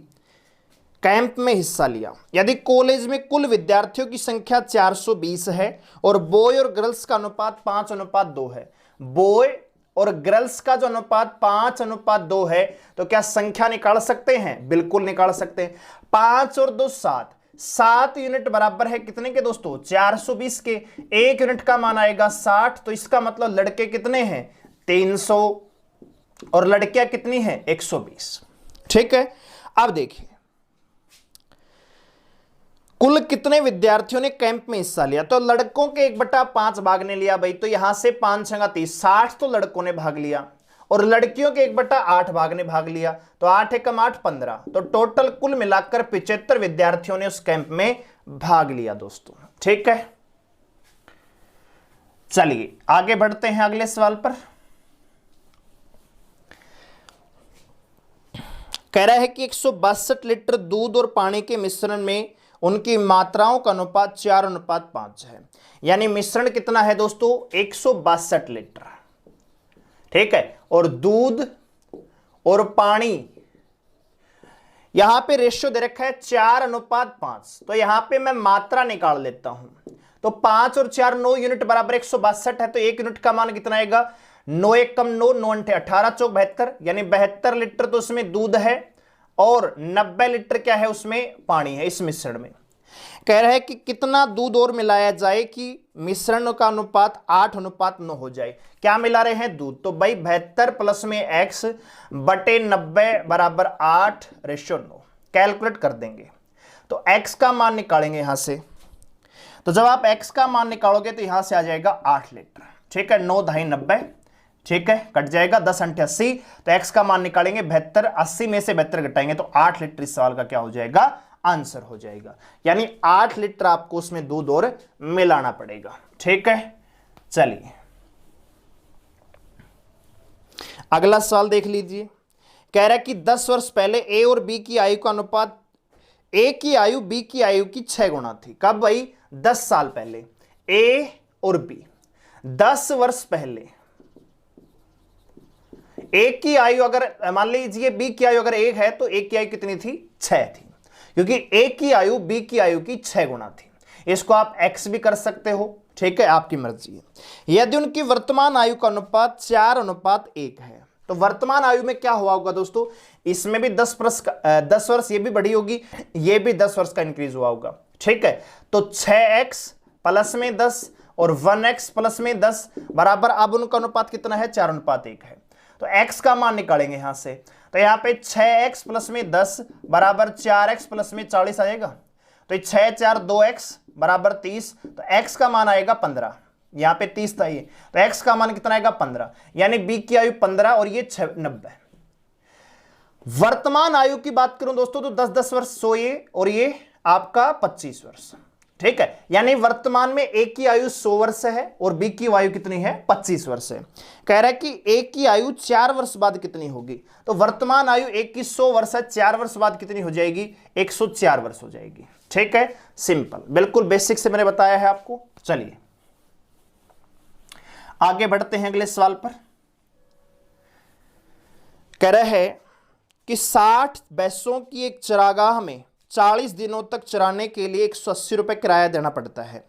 कैंप में हिस्सा लिया। यदि कॉलेज में कुल विद्यार्थियों की संख्या 420 है और बॉय और गर्ल्स का अनुपात 5:2 है, बॉय और गर्ल्स का जो अनुपात 5:2 है, तो क्या संख्या निकाल सकते हैं, बिल्कुल निकाल सकते हैं। 5 और 2 7, 7 यूनिट बराबर है कितने के दोस्तों, 420 के। 1 यूनिट का मान आएगा 60, तो इसका मतलब लड़के कितने हैं, 300 और लड़कियां कितनी हैं, 120। ठीक है, अब देखिए कुल कितने विद्यार्थियों ने कैंप में हिस्सा लिया, तो लड़कों के 1/5 भाग ने लिया भाई, तो यहां से 5 छंगा 30, 60 तो लड़कों ने भाग लिया, और लड़कियों के 1/8 भाग ने भाग लिया, तो 8 एकम 8 15, तो टोटल कुल मिलाकर 75 विद्यार्थियों ने उस कैंप में भाग लिया दोस्तों। ठीक है, चलिए आगे बढ़ते हैं अगले सवाल पर। कह रहा है कि 162 लीटर दूध और पानी के मिश्रण में उनकी मात्राओं का अनुपात 4:5 है। यानी मिश्रण कितना है दोस्तों, 162 लीटर। ठीक है, और दूध और पानी यहां पे रेशियो दे रखा है 4:5, तो यहां पे मैं मात्रा निकाल लेता हूं। तो 5 और 4 9 यूनिट बराबर 162 है, तो 1 यूनिट का मान कितना आएगा, 9 एकम 9, 9 अंठे 18 चौक 72, यानी 72 लीटर तो उसमें दूध है और 90 लीटर क्या है उसमें पानी है इस मिश्रण में। कह रहा है कि कितना दूध और मिलाया जाए कि मिश्रण का अनुपात 8:9 हो जाए। क्या मिला रहे हैं, दूध, तो भाई 72 प्लस में x बटे 90 बराबर 8:9 कैलकुलेट कर देंगे, तो x का मान निकालेंगे यहां से, तो जब आप x का मान निकालोगे तो यहां से आ जाएगा 8 लीटर। ठीक है, 9 दही 90, ठीक है, कट जाएगा 10 अंठे 80, तो x का मान निकालेंगे 72, 80 में से 72 घटाएंगे तो 8 लीटर इस सवाल का क्या हो जाएगा, आंसर हो जाएगा। यानी 8 लीटर आपको उसमें दूध और मिलाना पड़ेगा। ठीक है, चलिए अगला सवाल देख लीजिए। कह रहा है कि 10 वर्ष पहले ए और बी की आयु का अनुपात ए की आयु बी की आयु की 6 गुना थी। कब भाई, 10 साल पहले। ए और बी 10 वर्ष पहले, ए की आयु अगर मान लीजिए बी की आयु अगर 1 है तो ए की आयु कितनी थी, 6 थी, क्योंकि ए की आयु बी की आयु की 6 गुना थी। इसको आप x भी कर सकते हो, ठीक है, आपकी मर्जी है। यदि उनकी वर्तमान आयु का अनुपात 4:1 है तो वर्तमान आयु में क्या हुआ होगा दोस्तों, इसमें भी 10 वर्ष ये भी बढ़ी होगी, ये भी 10 वर्ष का इंक्रीज हुआ होगा। ठीक है, तो 6x प्लस में 10 और 1x प्लस में 10 बराबर, अब उनका अनुपात कितना है, 4:1 है। तो x का मान निकालेंगे यहां से, तो यहां पे 6x प्लस में 10 बराबर 4x प्लस में 40 आएगा, तो 6 4 2x बराबर 30, तो x का मान आएगा 15, यहां पे 30 था ये, तो x का मान कितना आएगा 15, यानी b की आयु 15 और ये 90। वर्तमान आयु की बात करूं दोस्तों तो 10-10 वर्ष, सो ये और ये आपका 25 वर्ष। ठीक है, यानी वर्तमान में ए की आयु 100 वर्ष है और बी की आयु कितनी है, 25 वर्ष है। कह रहा है कि ए की आयु 4 वर्ष बाद कितनी होगी, तो वर्तमान आयु ए की 100 वर्ष है, 4 वर्ष बाद कितनी हो जाएगी, 104 वर्ष हो जाएगी। ठीक है, सिंपल, बिल्कुल बेसिक से मैंने बताया है आपको। चलिए आगे बढ़ते हैं अगले सवाल पर। कह रहा है कि 60 भैंसों की एक चरागाह में 40 दिनों तक चराने के लिए 180 रुपए किराया देना पड़ता है।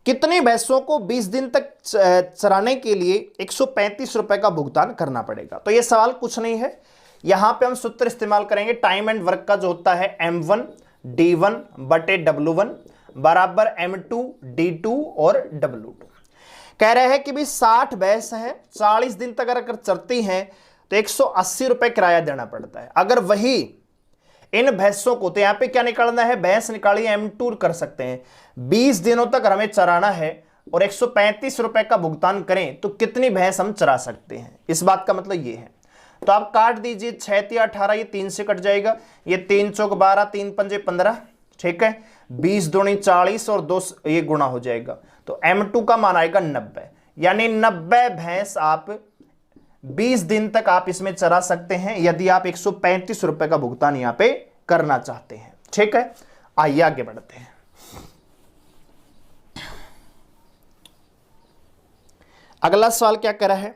कितनी भैंसों को 20 दिन तक चराने के लिए 135 रुपए का भुगतान करना पड़ेगा। तो यह सवाल कुछ नहीं है, यहां पे हम सूत्र इस्तेमाल करेंगे टाइम एंड वर्क का, जो होता है M1 D1 बटे W1 बराबर M2 D2 और W2। कह रहे हैं कि भी 60 भैंस है, 40 दिन तक अगर चरती हैं तो 180 रुपए किराया देना पड़ता है। अगर वही इन भैंसों को, तो यहां पे क्या निकालना है, भैंस निकालिए, M2 कर सकते हैं, 20 दिनों तक हमें चराना है और 135 रुपए का भुगतान करें तो कितनी भैंस हम चरा सकते हैं, इस बात का मतलब ये है। तो आप काट दीजिए, 6 × 18, ये 3 से कट जाएगा, ये 3 चौक 12, 3 पंजे 15, ठीक है, 20 दूनी 40 और 2 ये गुणा हो जाएगा, तो M2 का मान आएगा 90, यानी 90 भैंस आप 20 दिन तक आप इसमें चरा सकते हैं, यदि आप 135 रुपए का भुगतान यहां पे करना चाहते हैं। ठीक है, आइए आगे बढ़ते हैं। अगला सवाल क्या कर रहा है,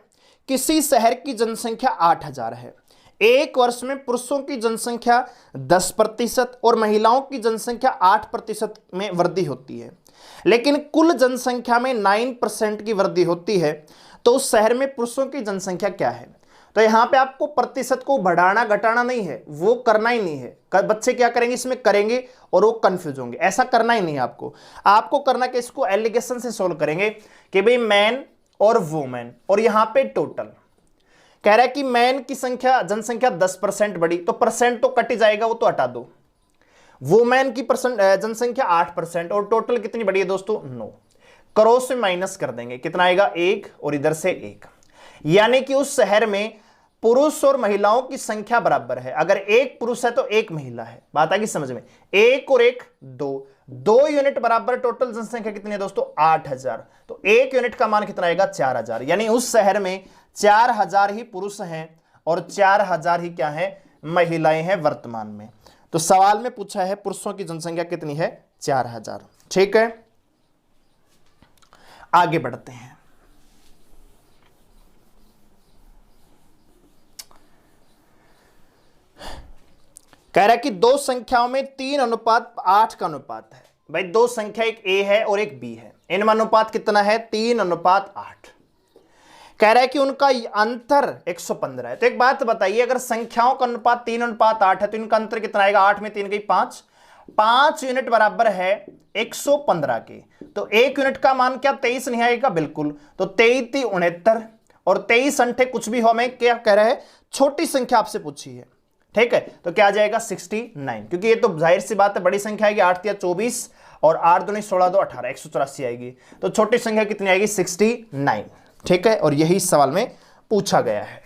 किसी शहर की जनसंख्या 8000 है, एक वर्ष में पुरुषों की जनसंख्या 10% और महिलाओं की जनसंख्या 8% में वृद्धि होती है, लेकिन कुल जनसंख्या में 9% की वृद्धि होती है, तो उस शहर में पुरुषों की जनसंख्या क्या है। तो यहां पे आपको प्रतिशत को बढ़ाना घटाना नहीं है, वो करना ही नहीं है। बच्चे क्या करेंगे, इसमें करेंगे और वो कंफ्यूज होंगे, ऐसा करना ही नहीं है आपको करना कि इसको एलिगेशन से सोल्व करेंगे कि भाई मैन और वुमेन, और यहां पे टोटल कह रहा है कि मैन की संख्या जनसंख्या 10% बढ़ी, तो परसेंट तो कट ही जाएगा, वो तो हटा दो। वुमेन की जनसंख्या 8% और टोटल कितनी बढ़ी है दोस्तों, 9। क्रॉस में माइनस कर देंगे, कितना आएगा, 1 और इधर से 1, यानी कि उस शहर में पुरुष और महिलाओं की संख्या बराबर है। अगर एक पुरुष है तो एक महिला है, बात आ गई समझ में, 1 और 1 2 यूनिट बराबर टोटल जनसंख्या कितनी है दोस्तों, 8000, तो 1 यूनिट का मान कितना आएगा, 4000, यानी उस शहर में 4000 ही पुरुष हैं और 4000 ही क्या है, महिलाएं हैं वर्तमान में। तो सवाल में पूछा है पुरुषों की जनसंख्या कितनी है, 4000। ठीक है, आगे बढ़ते हैं। कह रहा है कि दो संख्याओं में 3:8 का अनुपात है। भाई दो संख्या, एक A है और एक B है, इनमें अनुपात कितना है, 3:8। कह रहा है कि उनका अंतर 115 है। तो एक बात बताइए, अगर संख्याओं का अनुपात 3:8 है तो इनका अंतर कितना आएगा, 8 में 3 गई 5, 5 यूनिट बराबर है 115 के, तो 1 यूनिट का मान क्या 23 नहीं आएगा, बिल्कुल, तो 23 69 और 23 अंठे कुछ भी हो, हमें क्या कह रहा है, छोटी संख्या आपसे पूछी है। ठीक है, तो क्या आ जाएगा 69, क्योंकि ये तो जाहिर सी बात है बड़ी संख्या आएगी, 8 या 24 और 8 दूनी 16 दो 18, 184 आएगी। तो छोटी संख्या कितनी आएगी? 69। ठीक है, और यही सवाल में पूछा गया है।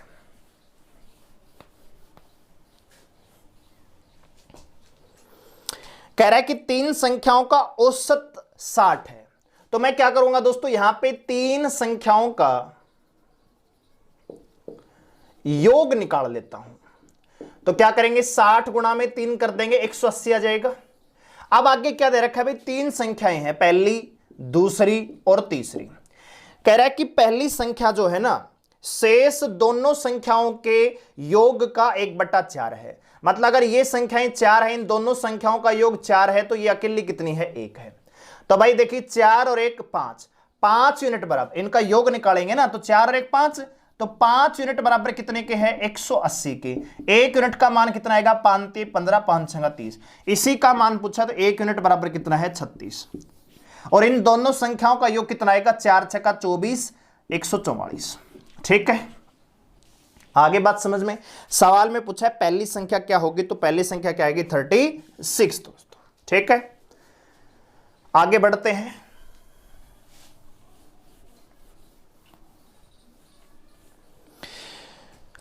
कह रहा है कि तीन संख्याओं का औसत 60 है। तो मैं क्या करूंगा दोस्तों, यहां पे तीन संख्याओं का योग निकाल लेता हूं। तो क्या करेंगे, 60 गुणा में 3 कर देंगे, 180 आ जाएगा। अब आगे क्या दे रखा है भाई, तीन संख्याएं हैं, पहली, दूसरी और तीसरी। कह रहा है कि पहली संख्या जो है ना, शेष दोनों संख्याओं के योग का 1/4 है। मतलब अगर ये संख्याएं 4 है, इन दोनों संख्याओं का योग 4 है, तो ये अकेली कितनी है? 1 है। तो भाई देखिए 4 और 1 5, 5 यूनिट बराबर, इनका योग निकालेंगे ना, तो 4 और 1 5, तो 5 यूनिट बराबर कितने के हैं? 180 के। 1 यूनिट का मान कितना आएगा? 5 3 15, 5 6 30। इसी का मान पूछा तो 1 यूनिट बराबर कितना है? 36। और इन दोनों संख्याओं का योग कितना आएगा? 4 6 24, 144। ठीक है, आगे बात समझ में। सवाल में पूछा है पहली संख्या क्या होगी, तो पहली संख्या क्या आएगी? 36 दोस्तों। ठीक है, आगे बढ़ते हैं।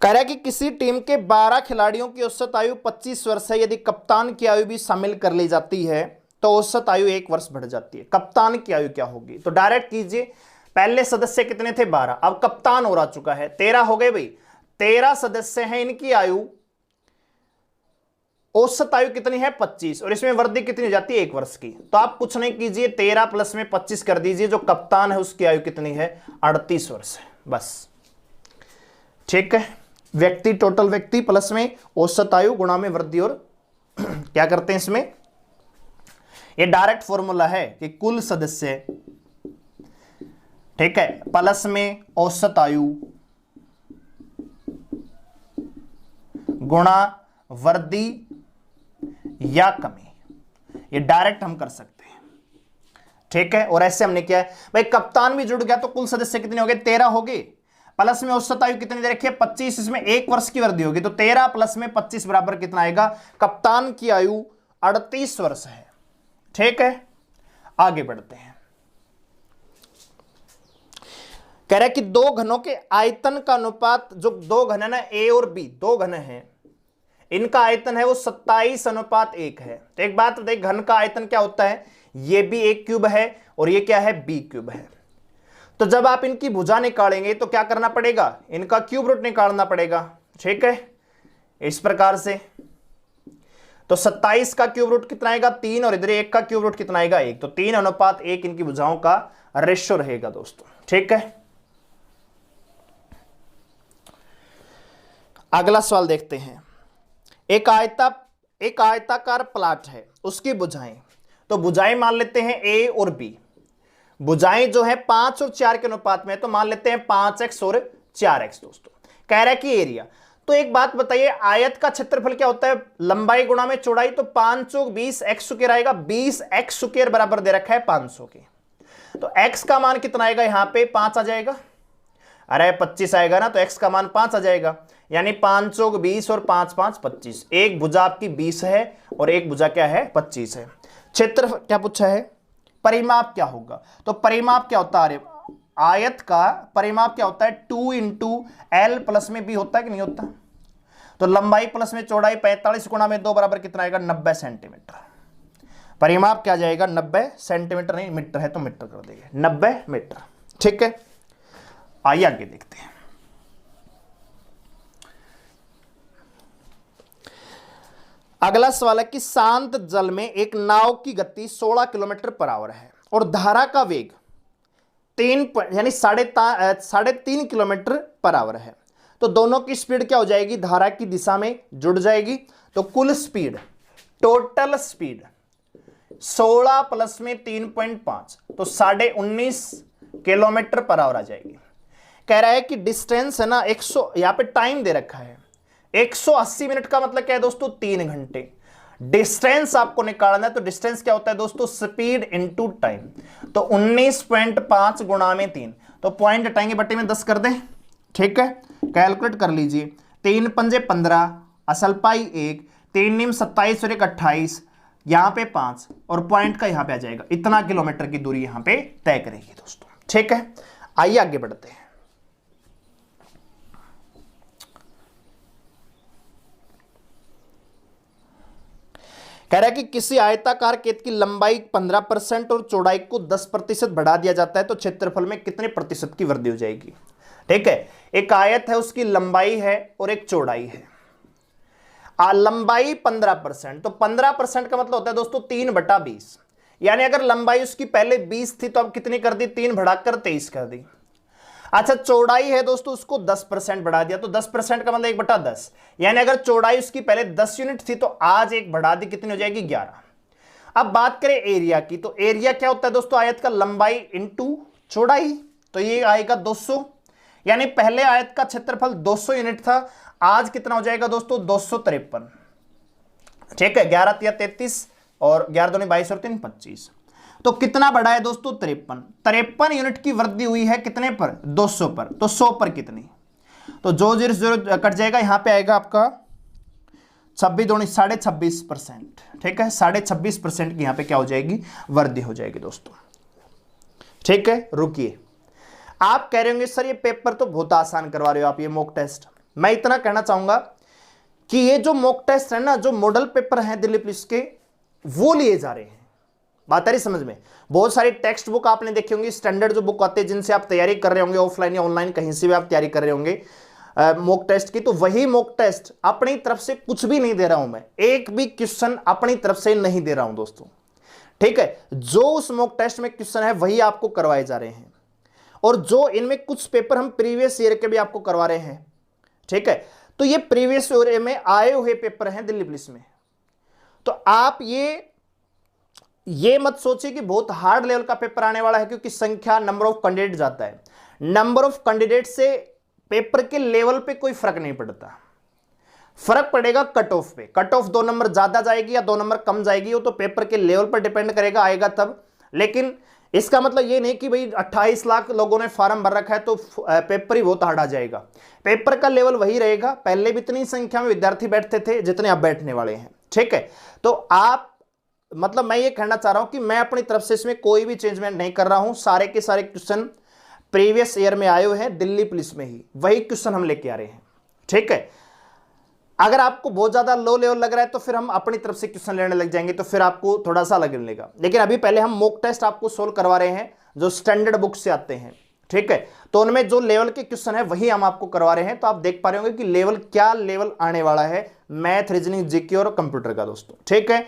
कह रहा है कि किसी टीम के 12 खिलाड़ियों की औसत आयु 25 वर्ष है। यदि कप्तान की आयु भी शामिल कर ली जाती है तो औसत आयु 1 वर्ष बढ़ जाती है। कप्तान की आयु क्या होगी? तो डायरेक्ट कीजिए, पहले सदस्य कितने थे? 12, अब कप्तान और आ चुका है, 13 हो गए भाई। 13 सदस्य हैं, इनकी आयु, औसत आयु कितनी है? 25, और इसमें वृद्धि कितनी हो जाती है? 1 वर्ष की। तो आप कुछ नहीं कीजिए, 13 प्लस में 25 कर दीजिए। जो कप्तान है उसकी आयु कितनी है? 38 वर्ष है, बस। ठीक है, व्यक्ति, टोटल व्यक्ति प्लस में औसत आयु गुणा में वृद्धि, और क्या करते हैं इसमें, ये डायरेक्ट फॉर्मूला है कि कुल सदस्य, ठीक है, प्लस में औसत आयु गुणा वृद्धि या कमी, ये डायरेक्ट हम कर सकते हैं। ठीक है, और ऐसे हमने किया है भाई, कप्तान भी जुड़ गया तो कुल सदस्य कितने हो गए? 13 हो गए। प्लस में औसत आयु कितनी दे रखी है? 25, इसमें 1 वर्ष की वृद्धि होगी, तो 13 प्लस में 25 बराबर कितना आएगा? कप्तान की आयु 38 वर्ष है। ठीक है, आगे बढ़ते हैं। कह रहा है कि दो घनों के आयतन का अनुपात, जो दो घन है ना, ए और बी, दो घन है, इनका आयतन है वो 27:1 है। तो एक बात बताइए, घन का आयतन क्या होता है? ये भी एक क्यूब है और ये क्या है? बी क्यूब है। तो जब आप इनकी भुजा निकालेंगे तो क्या करना पड़ेगा? इनका क्यूब रूट निकालना पड़ेगा। ठीक है, इस प्रकार से। तो 27 का क्यूब रूट कितना आएगा? 3, और इधर 1 का क्यूब रूट कितना आएगा? 1। तो 3:1 इनकी भुजाओं का रेशो रहेगा दोस्तों। ठीक है, अगला सवाल देखते हैं। एक आयताकार प्लाट है, उसकी भुजाएं, तो भुजाएं मान लेते हैं ए और बी। भुजाएं जो है 5 और 4 के अनुपात में, तो मान लेते हैं 5x और 4x दोस्तों। कह रहा है कि एरिया, तो एक बात बताइए, आयत का क्षेत्रफल क्या होता है? लंबाई गुणा में चौड़ाई, तो 5 चौक 20, x स्क्वायर आएगा, 20x स्क्वायर बराबर दे रखा है 500 के। तो x का मान कितना आएगा? यहां पे 5 आ जाएगा, अरे 25 आएगा ना, तो x का मान 5 आ जाएगा, यानी 5 चौक 20 और 5 5 25। एक भुजा आपकी 20 है और एक भुजा क्या है? 25 है। क्षेत्र क्या पूछा है? परिमाप क्या होगा? तो परिमाप क्या होता है? आयत का परिमाप क्या होता है? 2 × L प्लस में B होता है कि नहीं होता? तो लंबाई प्लस में चौड़ाई 45 गुणा में 2 बराबर कितना आएगा? 90 सेंटीमीटर। परिमाप क्या जाएगा? 90 सेंटीमीटर, नहीं मीटर है तो मीटर कर देंगे, 90 मीटर। ठीक है, आइए आगे देखते हैं। अगला सवाल है कि शांत जल में एक नाव की गति 16 किलोमीटर/आवर है और धारा का वेग 3.3 किलोमीटर/आवर है। तो दोनों की स्पीड क्या हो जाएगी? धारा की दिशा में जुड़ जाएगी। तो कुल स्पीड, टोटल स्पीड 16 प्लस में 3.5, तो 19.5 किलोमीटर/आवर आ जाएगी। कह रहा है कि डिस्टेंस है ना 100, यहां पे टाइम दे रखा है 180 मिनट का मतलब क्या है दोस्तों? 3 घंटे। डिस्टेंस आपको निकालना है, तो डिस्टेंस क्या होता है दोस्तों? Speed into time. तो 19.5 गुणा में 3, तो पॉइंट हटाएंगे, बटे में 10 कर दें। ठीक है, कैलकुलेट कर लीजिए। 3 पंजे 15, असल पाई 1, 3 निम 27 और 1 28, यहां पे 5 और पॉइंट का यहां पे आ जाएगा, इतना किलोमीटर की दूरी यहां पे तय करेगी दोस्तों। ठीक है, आइए आगे बढ़ते हैं। कह रहा है कि किसी आयताकार खेत की लंबाई 15% और चौड़ाई को 10% बढ़ा दिया जाता है तो क्षेत्रफल में कितने प्रतिशत की वृद्धि हो जाएगी। ठीक है, एक आयत है, उसकी लंबाई है और एक चौड़ाई है। लंबाई 15%, तो 15% का मतलब होता है दोस्तों 3/20, यानी अगर लंबाई उसकी पहले 20 थी तो अब कितनी कर दी, 3 बढ़ाकर 23 कर दी। अच्छा, चौड़ाई है दोस्तों, उसको 10% बढ़ा दिया, तो 10% का मतलब 1/10, यानी अगर चौड़ाई उसकी पहले 10 यूनिट थी तो आज 1 बढ़ा दी, कितनी हो जाएगी, 11। अब बात करें एरिया की, तो एरिया क्या होता है दोस्तों, आयत का लंबाई इंटू चौड़ाई, तो ये आएगा 200, यानी पहले आयत का क्षेत्रफल 200 यूनिट था, आज कितना हो जाएगा दोस्तों, 253। ठीक है, 11 × 33 और 11 दूनी 22 और 3 25, तो कितना बढ़ा है दोस्तों, 53 यूनिट की वृद्धि हुई है, कितने पर, 200 पर, तो 100 पर कितनी, तो जो 0 कट जाएगा, यहां पे आएगा आपका 26 दूनी 26.5%। ठीक है, 26.5% की यहां पे क्या हो जाएगी, वृद्धि हो जाएगी दोस्तों। ठीक है, रुकिए, आप कह रहे होंगे सर ये पेपर तो बहुत आसान करवा रहे हो आप, ये मॉक टेस्ट। मैं इतना कहना चाहूंगा कि ये जो मॉक टेस्ट है ना, जो मॉडल पेपर हैं दिल्ली पुलिस के, वो लिए जा रहे हैं। बात आ रही समझ में। बहुत सारी टेक्स्ट बुक आपने देखी होंगी, स्टैंडर्ड जो बुक आते हैं जिनसे आप तैयारी कर रहे होंगे, ऑफलाइन या ऑनलाइन कहीं से भी आप तैयारी कर रहे होंगे मॉक टेस्ट की, तो वही मॉक टेस्ट अपनी तरफ से कुछ भी नहीं दे रहा हूं मैं, एक भी क्वेश्चन अपनी तरफ से नहीं दे रहा हूं दोस्तों। ठीक है, जो उस मॉक टेस्ट में क्वेश्चन है वही आपको करवाए जा रहे हैं, और जो इनमें कुछ पेपर हम प्रीवियस ईयर के भी आपको करवा रहे हैं। ठीक है, तो ये प्रीवियस ईयर में आए हुए पेपर हैं दिल्ली पुलिस में, तो आप ये मत सोचिए कि बहुत हार्ड लेवल का पेपर आने वाला है, क्योंकि संख्या, नंबर ऑफ कैंडिडेट जाता है, नंबर ऑफ कैंडिडेट से पेपर के लेवल पे कोई फर्क नहीं पड़ता, फर्क पड़ेगा कट ऑफ पे। कट ऑफ 2 नंबर ज्यादा जाएगी या 2 नंबर कम जाएगी, वो तो पेपर के लेवल पर डिपेंड करेगा, आएगा तब। लेकिन इसका मतलब ये नहीं कि भाई 28 लाख लोगों ने फॉर्म भर रखा है तो पेपर ही बहुत हार्ड आ जाएगा। पेपर का लेवल वही रहेगा, पहले भी इतनी संख्या में विद्यार्थी बैठते थे जितने अब बैठने वाले हैं। ठीक है, तो आप मतलब मैं ये कहना चाह रहा हूं कि मैं अपनी तरफ से इसमें कोई भी चेंजमेंट नहीं कर रहा हूं, सारे के सारे क्वेश्चन प्रीवियस ईयर में आए हुए हैं दिल्ली पुलिस में ही, वही क्वेश्चन हम लेके आ रहे हैं। ठीक है, अगर आपको बहुत ज्यादा लो लेवल लग रहा है तो फिर हम अपनी तरफ से क्वेश्चन लेने लग जाएंगे, तो फिर आपको थोड़ा सा अलग मिलेगा। लेकिन अभी पहले हम मॉक टेस्ट आपको सोल्व करवा रहे हैं जो स्टैंडर्ड बुक से आते हैं। ठीक है, तो उनमें जो लेवल के क्वेश्चन है वही हम आपको करवा रहे हैं, तो आप देख पा रहे होंगे कि लेवल क्या लेवल आने वाला है, मैथ, रीजनिंग, जीके और कंप्यूटर का दोस्तों। ठीक है।